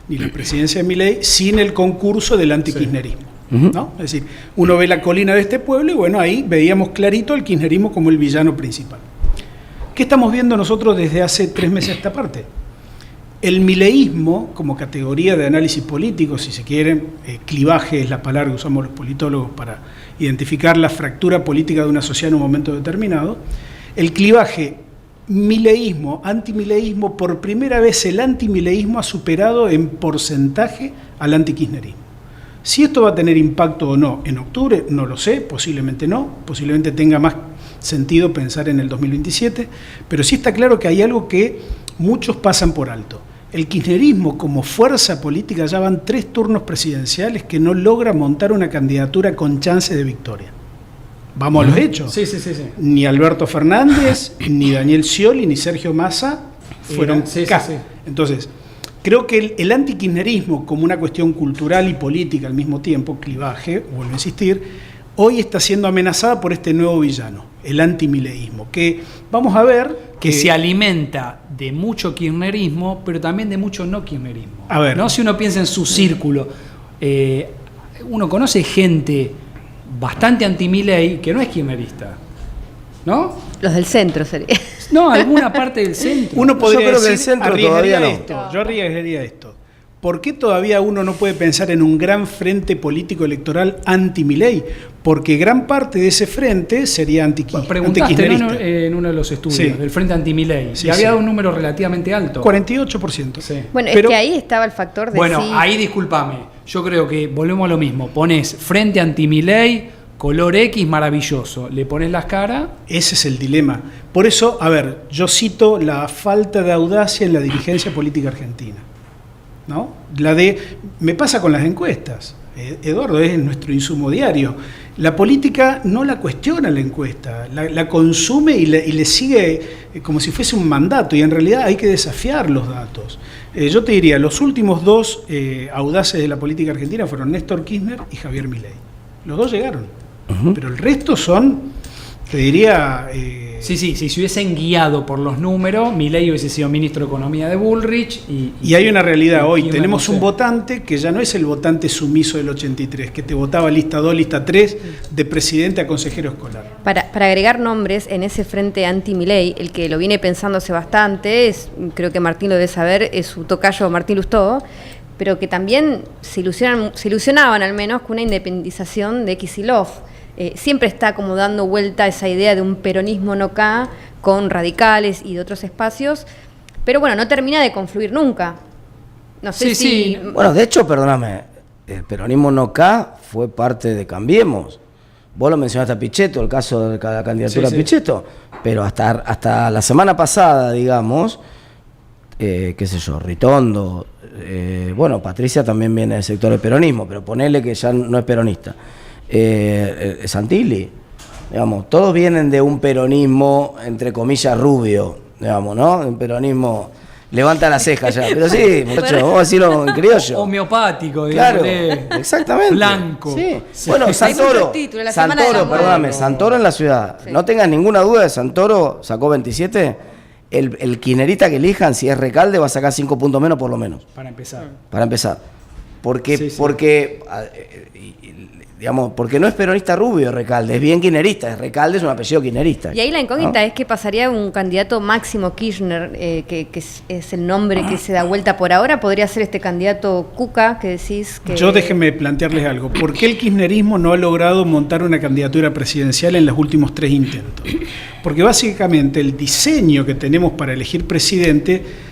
ni la presidencia de Milei sin el concurso del antikirchnerismo. Sí. ¿No? Es decir, uno ve la colina de este pueblo y bueno, ahí veíamos clarito al kirchnerismo como el villano principal. ¿Qué estamos viendo nosotros desde hace 3 meses a esta parte? El mileísmo, como categoría de análisis político, si se quiere, clivaje es la palabra que usamos los politólogos para identificar la fractura política de una sociedad en un momento determinado, el clivaje mileísmo, antimileísmo, por primera vez el antimileísmo ha superado en porcentaje al antikirchnerismo. Si esto va a tener impacto o no en octubre, no lo sé, posiblemente no, posiblemente tenga más sentido pensar en el 2027, pero sí está claro que hay algo que muchos pasan por alto. El kirchnerismo como fuerza política ya van 3 turnos presidenciales que no logra montar una candidatura con chance de victoria. Vamos a los hechos. Sí. Ni Alberto Fernández, ni Daniel Scioli, ni Sergio Massa fueron Sí. Entonces, creo que el antikirchnerismo como una cuestión cultural y política al mismo tiempo, clivaje, vuelvo a insistir, hoy está siendo amenazada por este nuevo villano, el antimileísmo, que vamos a ver que se alimenta de mucho kirchnerismo, pero también de mucho no kirchnerismo. A ver. ¿No? Si uno piensa en su círculo, uno conoce gente bastante anti-Milei que no es kirchnerista, ¿no? Los del centro sería. No, alguna parte del centro. Uno podría Yo creo que decir, el centro todavía no. yo arriesgaría esto. ¿Por qué todavía uno no puede pensar en un gran frente político electoral anti-Milei? Porque gran parte de ese frente sería preguntaste en uno de los estudios del frente anti-Milei, y había un número relativamente alto. 48%. Sí. Bueno, es que ahí estaba el factor de ahí discúlpame, yo creo que volvemos a lo mismo. Pones frente anti-Milei, color X, maravilloso. Le pones las caras. Ese es el dilema. Por eso, a ver, yo cito la falta de audacia en la dirigencia política argentina, ¿no? Me pasa con las encuestas. Eduardo, es nuestro insumo diario. La política no la cuestiona la encuesta, la consume y le sigue como si fuese un mandato, y en realidad hay que desafiar los datos. Yo te diría, los últimos dos audaces de la política argentina fueron Néstor Kirchner y Javier Milei. Los dos llegaron, pero el resto son, te diría... Sí, si se hubiesen guiado por los números, Milei hubiese sido ministro de Economía de Bullrich. Y hay una realidad hoy, tenemos un votante que ya no es el votante sumiso del 83, que te votaba lista 2, lista 3, de presidente a consejero escolar. Para agregar nombres en ese frente anti-Milei, el que lo viene pensándose bastante, creo que Martín lo debe saber, es su tocayo Martín Lustó, pero que también se ilusionaban al menos con una independización de Kicillof. Siempre está como dando vuelta esa idea de un peronismo no K con radicales y de otros espacios, pero bueno, no termina de confluir nunca. No sé si... Bueno, de hecho, perdóname, el peronismo no K fue parte de Cambiemos. Vos lo mencionaste a Pichetto, el caso de la candidatura a Pichetto, pero hasta la semana pasada, digamos, qué sé yo, Ritondo, bueno, Patricia también viene del sector del peronismo, pero ponele que ya no es peronista. Santilli, digamos, todos vienen de un peronismo, entre comillas, rubio, digamos, ¿no? Un peronismo, levanta la ceja ya, pero sí, muchachos, vamos a decirlo en criollo. Homeopático, digamos. Claro, exactamente. Blanco. Sí. Bueno, Santoro, perdóname, Santoro en la ciudad, no tengas ninguna duda de Santoro, sacó 27, el kirchnerista que elijan, si es Recalde, va a sacar 5 puntos menos por lo menos. Para empezar. Porque digamos, porque no es peronista rubio Recalde, es bien kirchnerista, Recalde es un apellido kirchnerista. Y ahí la incógnita es que pasaría un candidato Máximo Kirchner, que es el nombre que se da vuelta por ahora, podría ser este candidato Cuca, que decís que... Yo déjenme plantearles algo, ¿por qué el kirchnerismo no ha logrado montar una candidatura presidencial en los últimos 3 intentos? Porque básicamente el diseño que tenemos para elegir presidente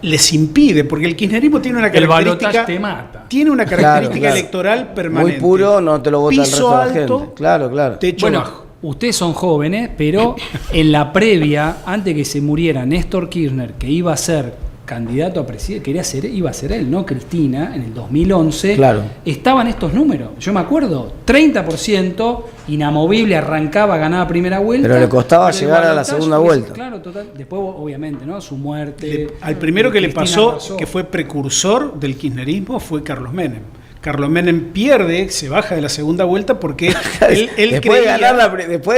les impide, porque el kirchnerismo tiene una característica... El balotaje te mata. Tiene una característica electoral permanente. Muy puro, no te lo vota el resto alto, de la gente. Claro. Techo bajo. Ustedes son jóvenes, pero en la previa, antes que se muriera Néstor Kirchner, que iba a ser candidato a presidente, iba a ser él, no Cristina, en el 2011, estaban estos números. Yo me acuerdo, 30%, inamovible, arrancaba, ganaba primera vuelta. Pero le costaba llegar a la segunda vuelta. Claro, total. Después, obviamente, ¿no? Su muerte. Al primero que le pasó, arrasó. que fue precursor del kirchnerismo, fue Carlos Menem. Carlos Menem pierde, se baja de la segunda vuelta porque él después de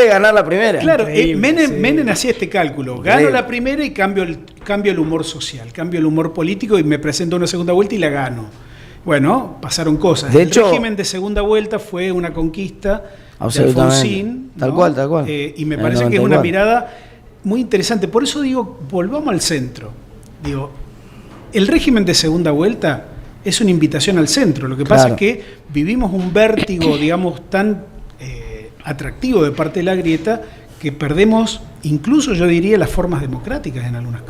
ganar la primera. Claro, Menem hacía este cálculo. Gano la primera y cambio el humor social, cambio el humor político y me presento una segunda vuelta y la gano. Bueno, pasaron cosas. El régimen de segunda vuelta fue una conquista de Alfonsín. Tal cual. Y me parece que es una mirada muy interesante. Por eso digo, volvamos al centro. Digo, el régimen de segunda vuelta es una invitación al centro. Lo que pasa es que vivimos un vértigo, digamos, tan atractivo de parte de la grieta que perdemos, incluso yo diría, las formas democráticas en algunas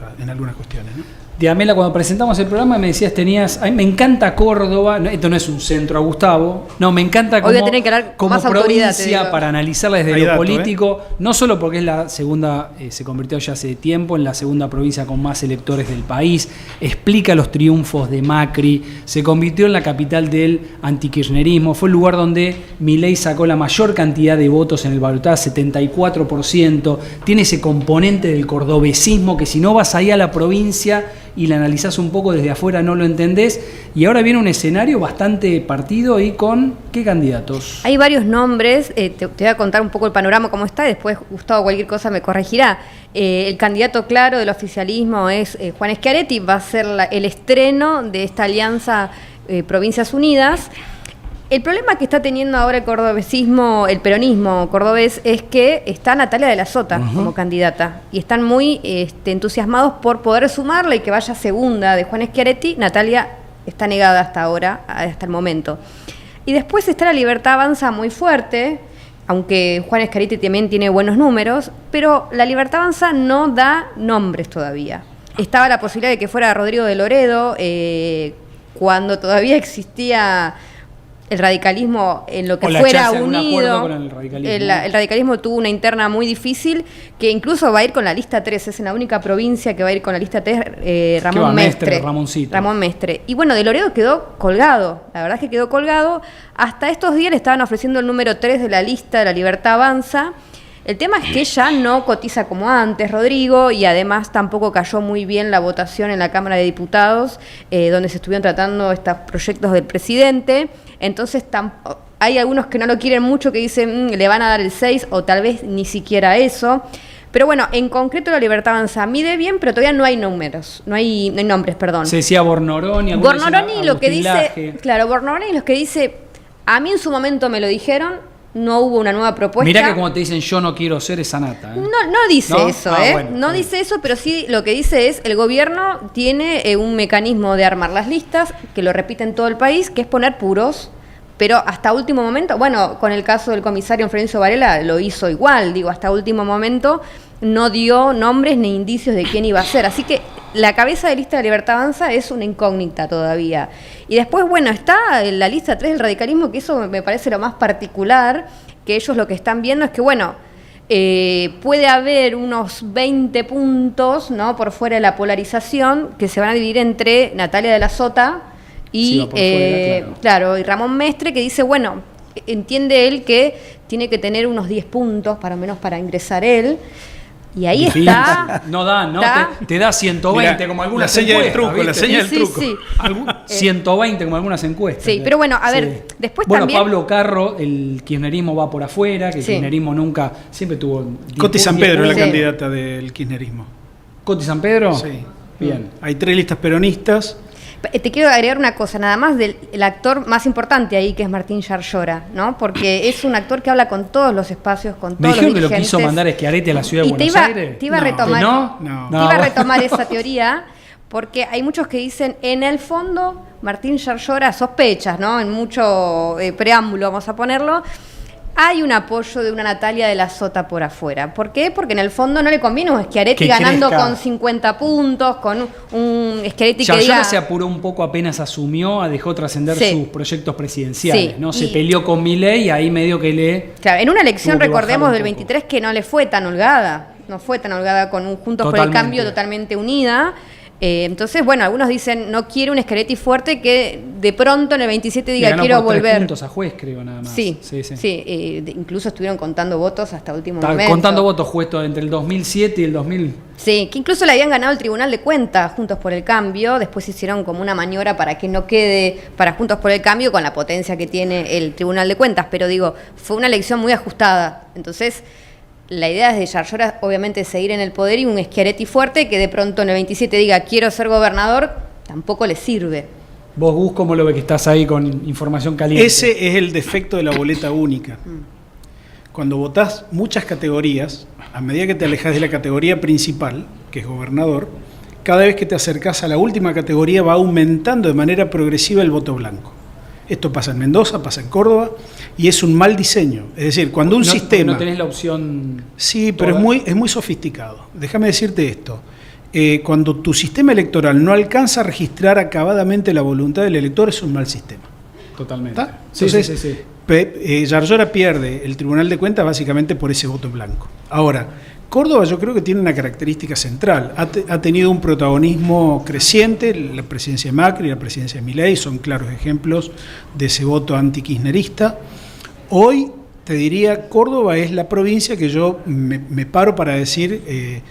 cuestiones, ¿no? Diamela, cuando presentamos el programa me decías, a mí me encanta Córdoba, esto no es un centro a Gustavo, no, me encanta como provincia para analizarla desde lo político, no solo porque es la segunda, se convirtió ya hace tiempo en la segunda provincia con más electores del país, explica los triunfos de Macri, se convirtió en la capital del antikirchnerismo, fue el lugar donde Milei sacó la mayor cantidad de votos en el balotaje, 74%, tiene ese componente del cordobesismo que si no vas ahí a la provincia y la analizás un poco desde afuera no lo entendés, y ahora viene un escenario bastante partido y con ¿qué candidatos? Hay varios nombres, te voy a contar un poco el panorama cómo está, después Gustavo cualquier cosa me corregirá. El candidato claro del oficialismo es Juan Schiaretti, va a ser el estreno de esta alianza Provincias Unidas. El problema que está teniendo ahora el cordobesismo, el peronismo cordobés, es que está Natalia de la Sota como candidata y están muy entusiasmados por poder sumarla y que vaya segunda de Juan Schiaretti, Natalia está negada hasta ahora, hasta el momento. Y después está la Libertad Avanza muy fuerte, aunque Juan Schiaretti también tiene buenos números, pero la Libertad Avanza no da nombres todavía. Estaba la posibilidad de que fuera Rodrigo de Loredo, cuando todavía existía el radicalismo en lo que fuera unido. El radicalismo tuvo una interna muy difícil, que incluso va a ir con la lista 3, es en la única provincia que va a ir con la lista 3, Ramón Mestre. Ramón Mestre. Y bueno, de Loredo quedó colgado, la verdad es que quedó colgado. Hasta estos días le estaban ofreciendo el número 3 de la lista de la Libertad Avanza. El tema es que ya no cotiza como antes, Rodrigo, y además tampoco cayó muy bien la votación en la Cámara de Diputados, donde se estuvieron tratando estos proyectos del presidente. Entonces hay algunos que no lo quieren mucho, que dicen le van a dar el 6 o tal vez ni siquiera eso. Pero bueno, en concreto la Libertad Avanza mide bien, pero todavía no hay números, no hay nombres, perdón. Se decía Bornoroni. Bornoroni lo que dice, claro, Bornoroni lo que dice, a mí en su momento me lo dijeron. No hubo una nueva propuesta. Mirá que como te dicen yo no quiero ser esa nata. No dice eso, bueno, no dice eso, pero sí lo que dice es el gobierno tiene un mecanismo de armar las listas, que lo repite en todo el país, que es poner puros, pero hasta último momento, bueno, con el caso del comisario Florencio Varela lo hizo igual, hasta último momento no dio nombres ni indicios de quién iba a ser, así que la cabeza de lista de Libertad Avanza es una incógnita todavía. Y después, bueno, está en la lista 3 del radicalismo, que eso me parece lo más particular, que ellos lo que están viendo es que, bueno, puede haber unos 20 puntos, ¿no?, por fuera de la polarización, que se van a dividir entre Natalia de la Sota y, claro, y Ramón Mestre, que dice, bueno, entiende él que tiene que tener unos 10 puntos, para menos para ingresar él. Y ahí está. No da, ¿no? Te da 120, mirá, como algunas encuestas. La seña del truco. Sí. 120, como algunas encuestas. Sí, pero bueno, a ver, después también. Pablo Carro, el kirchnerismo va por afuera, que el kirchnerismo nunca, siempre tuvo. Coti San Pedro es la candidata del kirchnerismo. ¿Coti San Pedro? Sí. Bien. Hay 3 listas peronistas. Te quiero agregar una cosa, nada más del actor más importante ahí, que es Martín Yarlora, ¿no? Porque es un actor que habla con todos los espacios, con todos los dirigentes. Me dijeron que lo quiso mandar Schiaretti a la ciudad de Buenos Aires. Te iba a retomar esa teoría, porque hay muchos que dicen, en el fondo, Martín Yarlora, sospechas, ¿no? En mucho preámbulo, vamos a ponerlo, hay un apoyo de una Natalia de la Sota por afuera. ¿Por qué? Porque en el fondo no le conviene un Schiaretti ganando con 50 puntos, con un Schiaretti que diga... se apuró un poco apenas asumió, dejó trascender sus proyectos presidenciales, ¿no? Se peleó con Milei y ahí medio que Claro, en una elección, recordemos, del 23 que no le fue tan holgada, no fue tan holgada con un Juntos por el Cambio totalmente unida. Entonces, bueno, algunos dicen, no quiero un Schiaretti fuerte que de pronto en el 27 diga, quiero volver. 3 puntos a juez, creo, nada más. Sí. Incluso estuvieron contando votos hasta último momento. Contando votos, juez, entre el 2007 y el 2000. Sí, que incluso le habían ganado el Tribunal de Cuentas, Juntos por el Cambio. Después hicieron como una maniobra para que no quede para Juntos por el Cambio con la potencia que tiene el Tribunal de Cuentas. Pero digo, fue una elección muy ajustada. Entonces, la idea de Yarlora, obviamente, seguir en el poder, y un Schiaretti fuerte que de pronto en el 27 diga quiero ser gobernador, tampoco le sirve. Vos, Gus, ¿cómo lo ves que estás ahí con información caliente? Ese es el defecto de la boleta única. Cuando votás muchas categorías, a medida que te alejas de la categoría principal, que es gobernador, cada vez que te acercás a la última categoría va aumentando de manera progresiva el voto blanco. Esto pasa en Mendoza, pasa en Córdoba, y es un mal diseño. Es decir, cuando un sistema... No tenés la opción... Sí, pero es muy sofisticado. Déjame decirte esto. Cuando tu sistema electoral no alcanza a registrar acabadamente la voluntad del elector, es un mal sistema. Totalmente. Entonces, sí. Yarlora pierde el Tribunal de Cuentas básicamente por ese voto en blanco. Ahora, Córdoba yo creo que tiene una característica central. Ha tenido un protagonismo creciente. La presidencia de Macri y la presidencia de Milei son claros ejemplos de ese voto antikirchnerista. Hoy, te diría, Córdoba es la provincia que yo me paro para decir...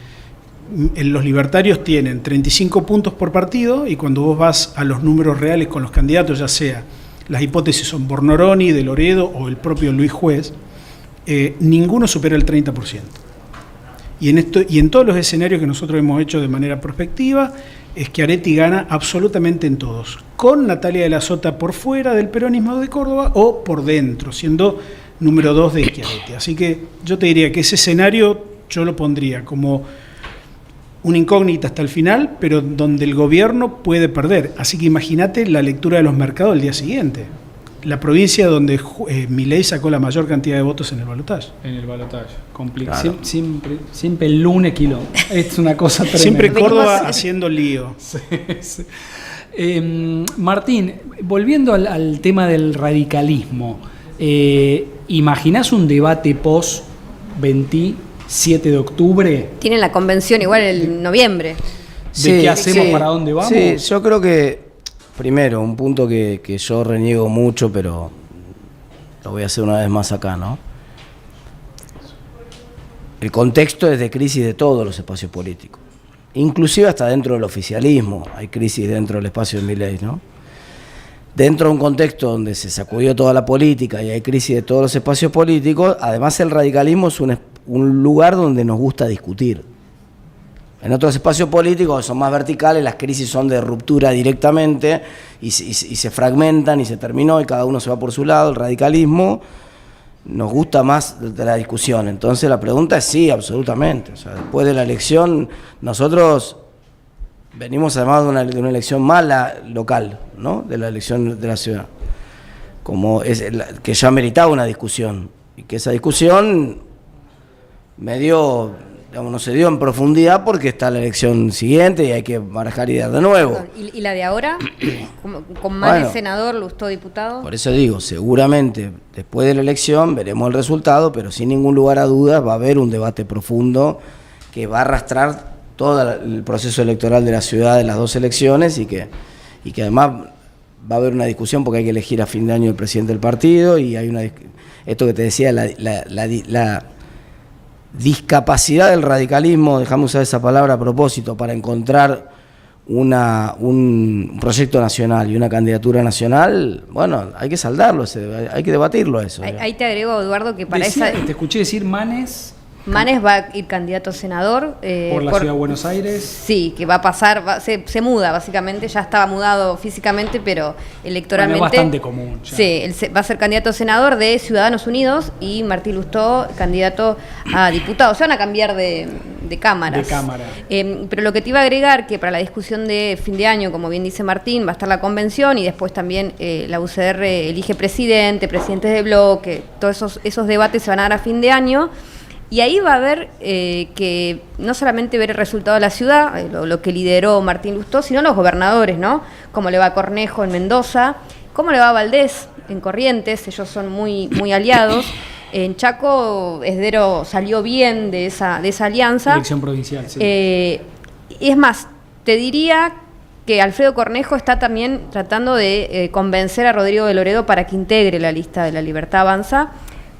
los libertarios tienen 35 puntos por partido, y cuando vos vas a los números reales con los candidatos, ya sea las hipótesis son Bornoroni, de Loredo o el propio Luis Juez, ninguno supera el 30%. Y en todos los escenarios que nosotros hemos hecho de manera prospectiva, Schiaretti gana absolutamente en todos, con Natalia de la Sota por fuera del peronismo de Córdoba o por dentro, siendo número 2 de Schiaretti. Así que yo te diría que ese escenario yo lo pondría como una incógnita hasta el final, pero donde el gobierno puede perder. Así que imagínate la lectura de los mercados el día siguiente. La provincia donde Milei sacó la mayor cantidad de votos en el balotaje. En el balotaje, Claro. siempre el lunes quilombo. Es una cosa tremenda. Siempre Córdoba haciendo lío. Sí, sí. Martín, volviendo al tema del radicalismo, ¿imaginás un debate post 27 de octubre? Tienen la convención igual en noviembre. ¿De qué hacemos, para dónde vamos? Sí, yo creo que, primero, un punto que yo reniego mucho, pero lo voy a hacer una vez más acá, ¿no? El contexto es de crisis de todos los espacios políticos. Inclusive hasta dentro del oficialismo hay crisis dentro del espacio de Milei, ¿no? Dentro de un contexto donde se sacudió toda la política y hay crisis de todos los espacios políticos, además el radicalismo es un lugar donde nos gusta discutir. En otros espacios políticos son más verticales, las crisis son de ruptura directamente y se fragmentan y se terminó y cada uno se va por su lado. El radicalismo nos gusta más de la discusión. Entonces la pregunta es sí, absolutamente. O sea, después de la elección, nosotros venimos además de una elección mala local, ¿no? De la elección de la ciudad, como que ya meritaba una discusión y que esa discusión no se dio en profundidad porque está la elección siguiente y hay que manejar ideas de nuevo. ¿Y la de ahora? ¿Con Manes senador, Lustó diputado? Por eso digo, seguramente después de la elección veremos el resultado, pero sin ningún lugar a dudas va a haber un debate profundo que va a arrastrar todo el proceso electoral de la ciudad de las dos elecciones y que además va a haber una discusión porque hay que elegir a fin de año el presidente del partido y hay esto que te decía, la discapacidad del radicalismo, dejame usar esa palabra a propósito, para encontrar un proyecto nacional y una candidatura nacional, bueno, hay que saldarlo, hay que debatirlo eso. Ahí te agrego, Eduardo, que para esa... Te escuché decir Manes va a ir candidato a senador. ¿Por la ciudad de Buenos Aires? Sí, que va a pasar, se muda básicamente, ya estaba mudado físicamente, pero electoralmente... Bueno, es bastante común. Ya. Sí, él va a ser candidato a senador de Ciudadanos Unidos y Martín Lustó candidato a diputado. Se van a cambiar de cámaras. De cámara. Pero lo que te iba a agregar, que para la discusión de fin de año, como bien dice Martín, va a estar la convención y después también la UCR elige presidentes de bloque, todos esos debates se van a dar a fin de año. Y ahí va a haber que no solamente ver el resultado de la ciudad, lo que lideró Martín Lustó, sino los gobernadores, ¿no? Cómo le va a Cornejo en Mendoza, cómo le va a Valdés en Corrientes, ellos son muy, muy aliados. En Chaco, Esdero salió bien de esa alianza. Elección provincial, sí. Y es más, te diría que Alfredo Cornejo está también tratando de convencer a Rodrigo de Loredo para que integre la lista de La Libertad Avanza,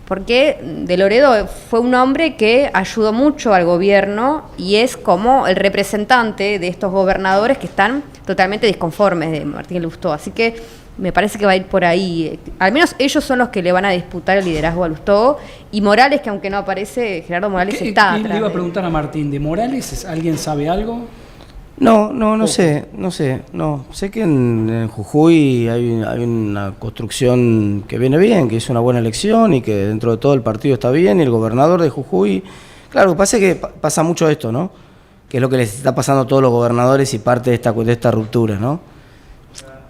porque de Loredo fue un hombre que ayudó mucho al gobierno y es como el representante de estos gobernadores que están totalmente disconformes de Martín Lustó. Así que me parece que va a ir por ahí. Al menos ellos son los que le van a disputar el liderazgo a Lustó. Y Morales, que aunque no aparece, Gerardo Morales está atrás. Le iba a preguntar a Martín, ¿de Morales alguien sabe algo? No sé. Sé que en Jujuy hay una construcción que viene bien, que es una buena elección y que dentro de todo el partido está bien, y el gobernador de Jujuy, claro, lo que pasa es que pasa mucho esto, ¿no? Que es lo que les está pasando a todos los gobernadores y parte de esta ruptura, ¿no?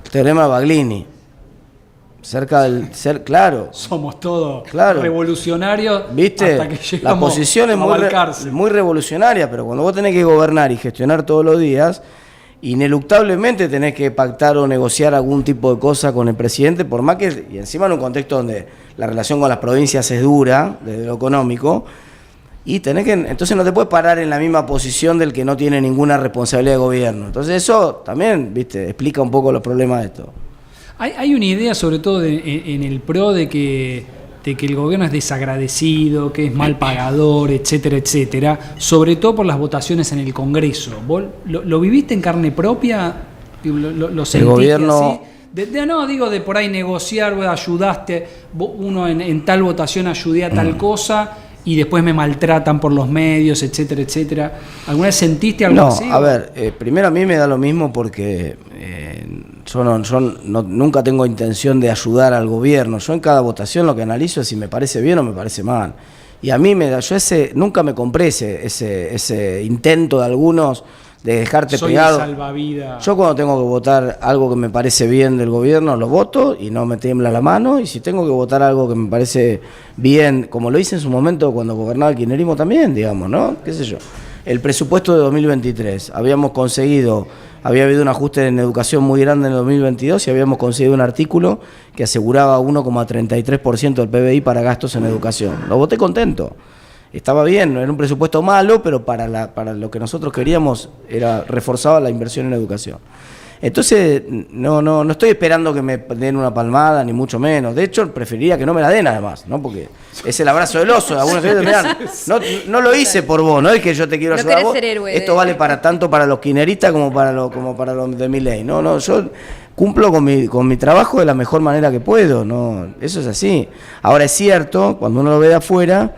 El teorema de Baglini. Claro. Somos todos claro. Revolucionarios. ¿Viste? Hasta que llegamos la posición es muy revolucionaria, pero cuando vos tenés que gobernar y gestionar todos los días, ineluctablemente tenés que pactar o negociar algún tipo de cosa con el presidente, por más que, y encima en un contexto donde la relación con las provincias es dura, desde lo económico, y entonces no te puedes parar en la misma posición del que no tiene ninguna responsabilidad de gobierno. Entonces eso también, ¿viste? Explica un poco los problemas de esto. Hay una idea, sobre todo en el PRO, de que el gobierno es desagradecido, que es mal pagador, etcétera, etcétera, sobre todo por las votaciones en el Congreso. ¿Vos lo viviste en carne propia? ¿Lo sentiste el gobierno... así? No, digo de por ahí negociar, vos ayudaste, uno en tal votación ayudé a tal cosa y después me maltratan por los medios, etcétera, etcétera. ¿Alguna vez sentiste algo así? No, a ver, primero a mí me da lo mismo porque yo nunca tengo intención de ayudar al gobierno. Yo en cada votación lo que analizo es si me parece bien o me parece mal. Y a mí nunca me compré ese intento de algunos de dejarte Soy pegado. el salvavidas. Yo cuando tengo que votar algo que me parece bien del gobierno, lo voto y no me tiembla la mano. Y si tengo que votar algo que me parece bien, como lo hice en su momento cuando gobernaba el kirchnerismo también, digamos, ¿no? ¿Qué sé yo? El presupuesto de 2023, había habido un ajuste en educación muy grande en el 2022 y habíamos conseguido un artículo que aseguraba 1,33% del PBI para gastos en educación. Lo voté contento. Estaba bien, no era un presupuesto malo, pero para lo que nosotros queríamos reforzaba la inversión en educación. Entonces, no estoy esperando que me den una palmada, ni mucho menos. De hecho, preferiría que no me la den además, ¿no? Porque es el abrazo del oso. Algunos dirán, no lo hice por vos, no es que yo te quiero ayudar a vos. Esto vale tanto para los kirchneristas como para los de Milei. No, yo cumplo con mi trabajo de la mejor manera que puedo, no, eso es así. Ahora es cierto, cuando uno lo ve de afuera,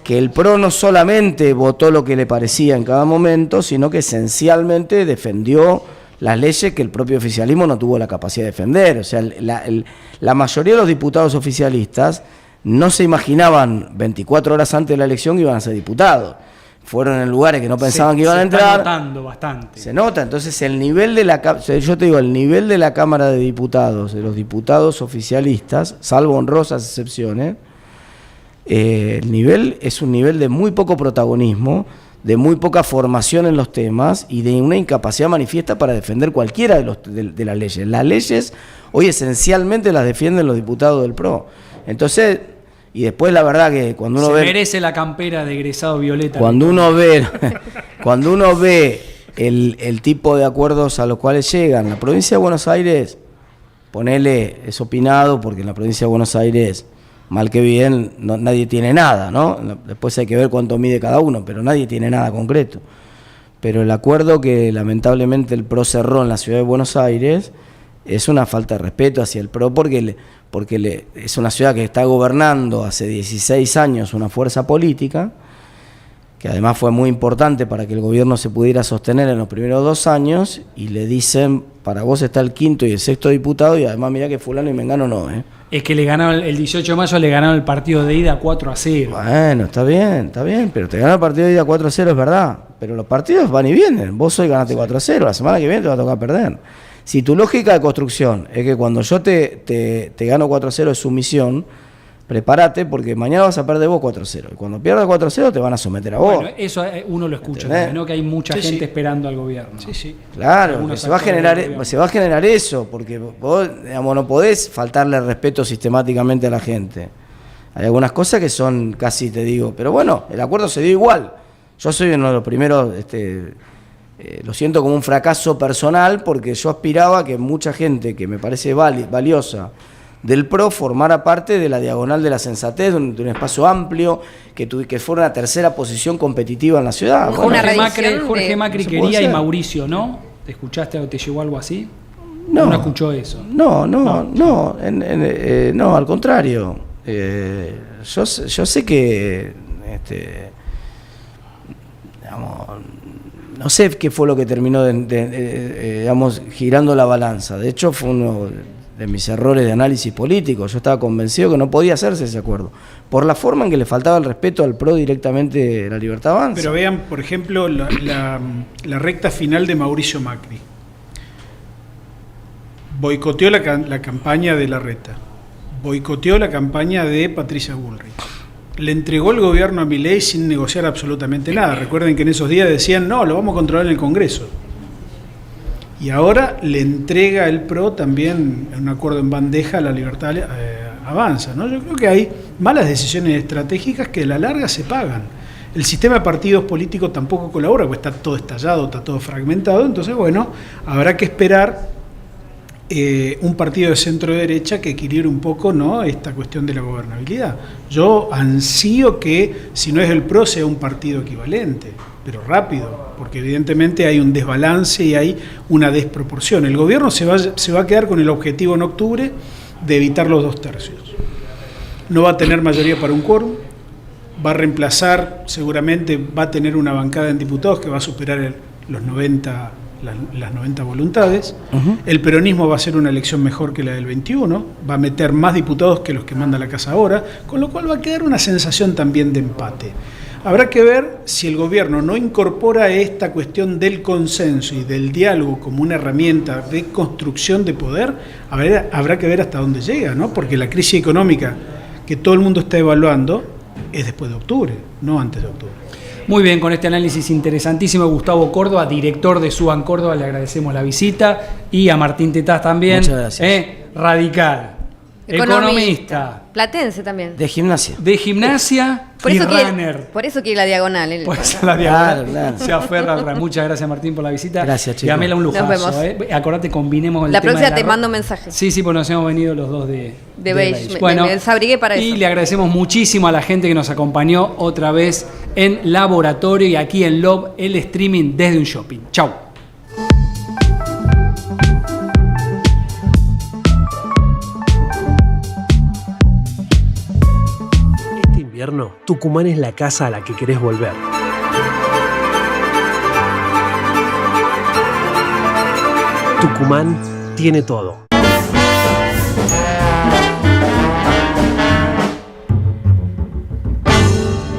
que el PRO no solamente votó lo que le parecía en cada momento, sino que esencialmente defendió las leyes que el propio oficialismo no tuvo la capacidad de defender. O sea, la mayoría de los diputados oficialistas no se imaginaban 24 horas antes de la elección que iban a ser diputados. Fueron en lugares que no pensaban que iban a entrar. Se está notando bastante. Se nota, entonces el nivel yo te digo, el nivel de la Cámara de Diputados, de los diputados oficialistas, salvo honrosas excepciones, el nivel es un nivel de muy poco protagonismo, de muy poca formación en los temas y de una incapacidad manifiesta para defender cualquiera de las leyes. Las leyes hoy esencialmente las defienden los diputados del PRO. Entonces, y después la verdad que cuando uno merece la campera de egresado violeta. Cuando uno ve el tipo de acuerdos a los cuales llegan, la provincia de Buenos Aires, es opinado porque en la provincia de Buenos Aires, mal que bien, nadie tiene nada, ¿no? Después hay que ver cuánto mide cada uno, pero nadie tiene nada concreto. Pero el acuerdo que lamentablemente el PRO cerró en la ciudad de Buenos Aires es una falta de respeto hacia el PRO porque es una ciudad que está gobernando hace 16 años una fuerza política, que además fue muy importante para que el gobierno se pudiera sostener en los primeros 2 años, y le dicen, para vos está el 5º y el 6º diputado, y además mirá que fulano y mengano no, ¿eh? Es que le ganaron el 18 de mayo, le ganaron el partido de ida 4-0. Bueno, está bien, pero te ganó el partido de ida 4-0, es verdad, pero los partidos van y vienen. Vos hoy ganaste 4-0, la semana que viene te va a tocar perder. Si tu lógica de construcción es que cuando yo te gano 4-0 es sumisión, prepárate porque mañana vas a perder vos 4-0. Y cuando pierdas 4-0 te van a someter a vos. Bueno, eso uno lo escucha, ¿no? Que hay mucha gente esperando al gobierno. Sí. Claro, se va a generar eso, porque vos, digamos, no podés faltarle respeto sistemáticamente a la gente. Hay algunas cosas que son casi, te digo, pero bueno, el acuerdo se dio igual. Yo soy uno de los primeros, lo siento como un fracaso personal, porque yo aspiraba a que mucha gente que me parece valiosa del PRO formara parte de la diagonal de la sensatez, de un espacio amplio, que fuera una tercera posición competitiva en la ciudad. Jorge Macri quería y Mauricio no. ¿Te escuchaste o te llegó algo así? No escuchó eso. No, al contrario. Yo sé que, digamos, no sé qué fue lo que terminó digamos, girando la balanza. De hecho, fue uno de mis errores de análisis político. Yo estaba convencido que no podía hacerse ese acuerdo, por la forma en que le faltaba el respeto al PRO directamente de La Libertad Avanza. Pero vean, por ejemplo, la recta final de Mauricio Macri. Boicoteó la campaña de Larreta, boicoteó la campaña de Patricia Bullrich, le entregó el gobierno a Milei sin negociar absolutamente nada. Recuerden que en esos días decían, no, lo vamos a controlar en el Congreso. Y ahora le entrega el PRO también un acuerdo en bandeja a La Libertad Avanza, ¿no? Yo creo que hay malas decisiones estratégicas que a la larga se pagan. El sistema de partidos políticos tampoco colabora, porque está todo estallado, está todo fragmentado. Entonces, bueno, habrá que esperar un partido de centro derecha que equilibre un poco, ¿no?, esta cuestión de la gobernabilidad. Yo ansío que, si no es el PRO, sea un partido equivalente, pero rápido, porque evidentemente hay un desbalance y hay una desproporción. El gobierno se va a quedar con el objetivo en octubre de evitar los 2/3. No va a tener mayoría para un quórum, va a reemplazar, seguramente va a tener una bancada en diputados que va a superar los 90 las 90 voluntades. El peronismo va a ser una elección mejor que la del 21, va a meter más diputados que los que manda la Casa ahora, con lo cual va a quedar una sensación también de empate. Habrá que ver si el gobierno no incorpora esta cuestión del consenso y del diálogo como una herramienta de construcción de poder. Habrá que ver hasta dónde llega, ¿no? Porque la crisis económica que todo el mundo está evaluando es después de octubre, no antes de octubre. Muy bien, con este análisis interesantísimo de Gustavo Córdoba, director de Suban Córdoba, le agradecemos la visita, y a Martín Tetaz también. Muchas gracias. Radical, economista, platense también. De gimnasia. de gimnasia y runner. Por eso quiere la diagonal. Pues la diagonal, Claro. se aferra al runner. Muchas gracias, Martín, por la visita. Gracias, chicos. Y Amela, un lujazo. Nos vemos. Acordate, combinemos el La tema próxima de te la mando un mensaje. Sí, pues nos hemos venido los dos de beige. Bueno, Me desabrigué para y eso. le agradecemos muchísimo a la gente que nos acompañó otra vez en Laboratorio y aquí en Love, el streaming desde un shopping. Chau. Este invierno, Tucumán es la casa a la que querés volver. Tucumán tiene todo.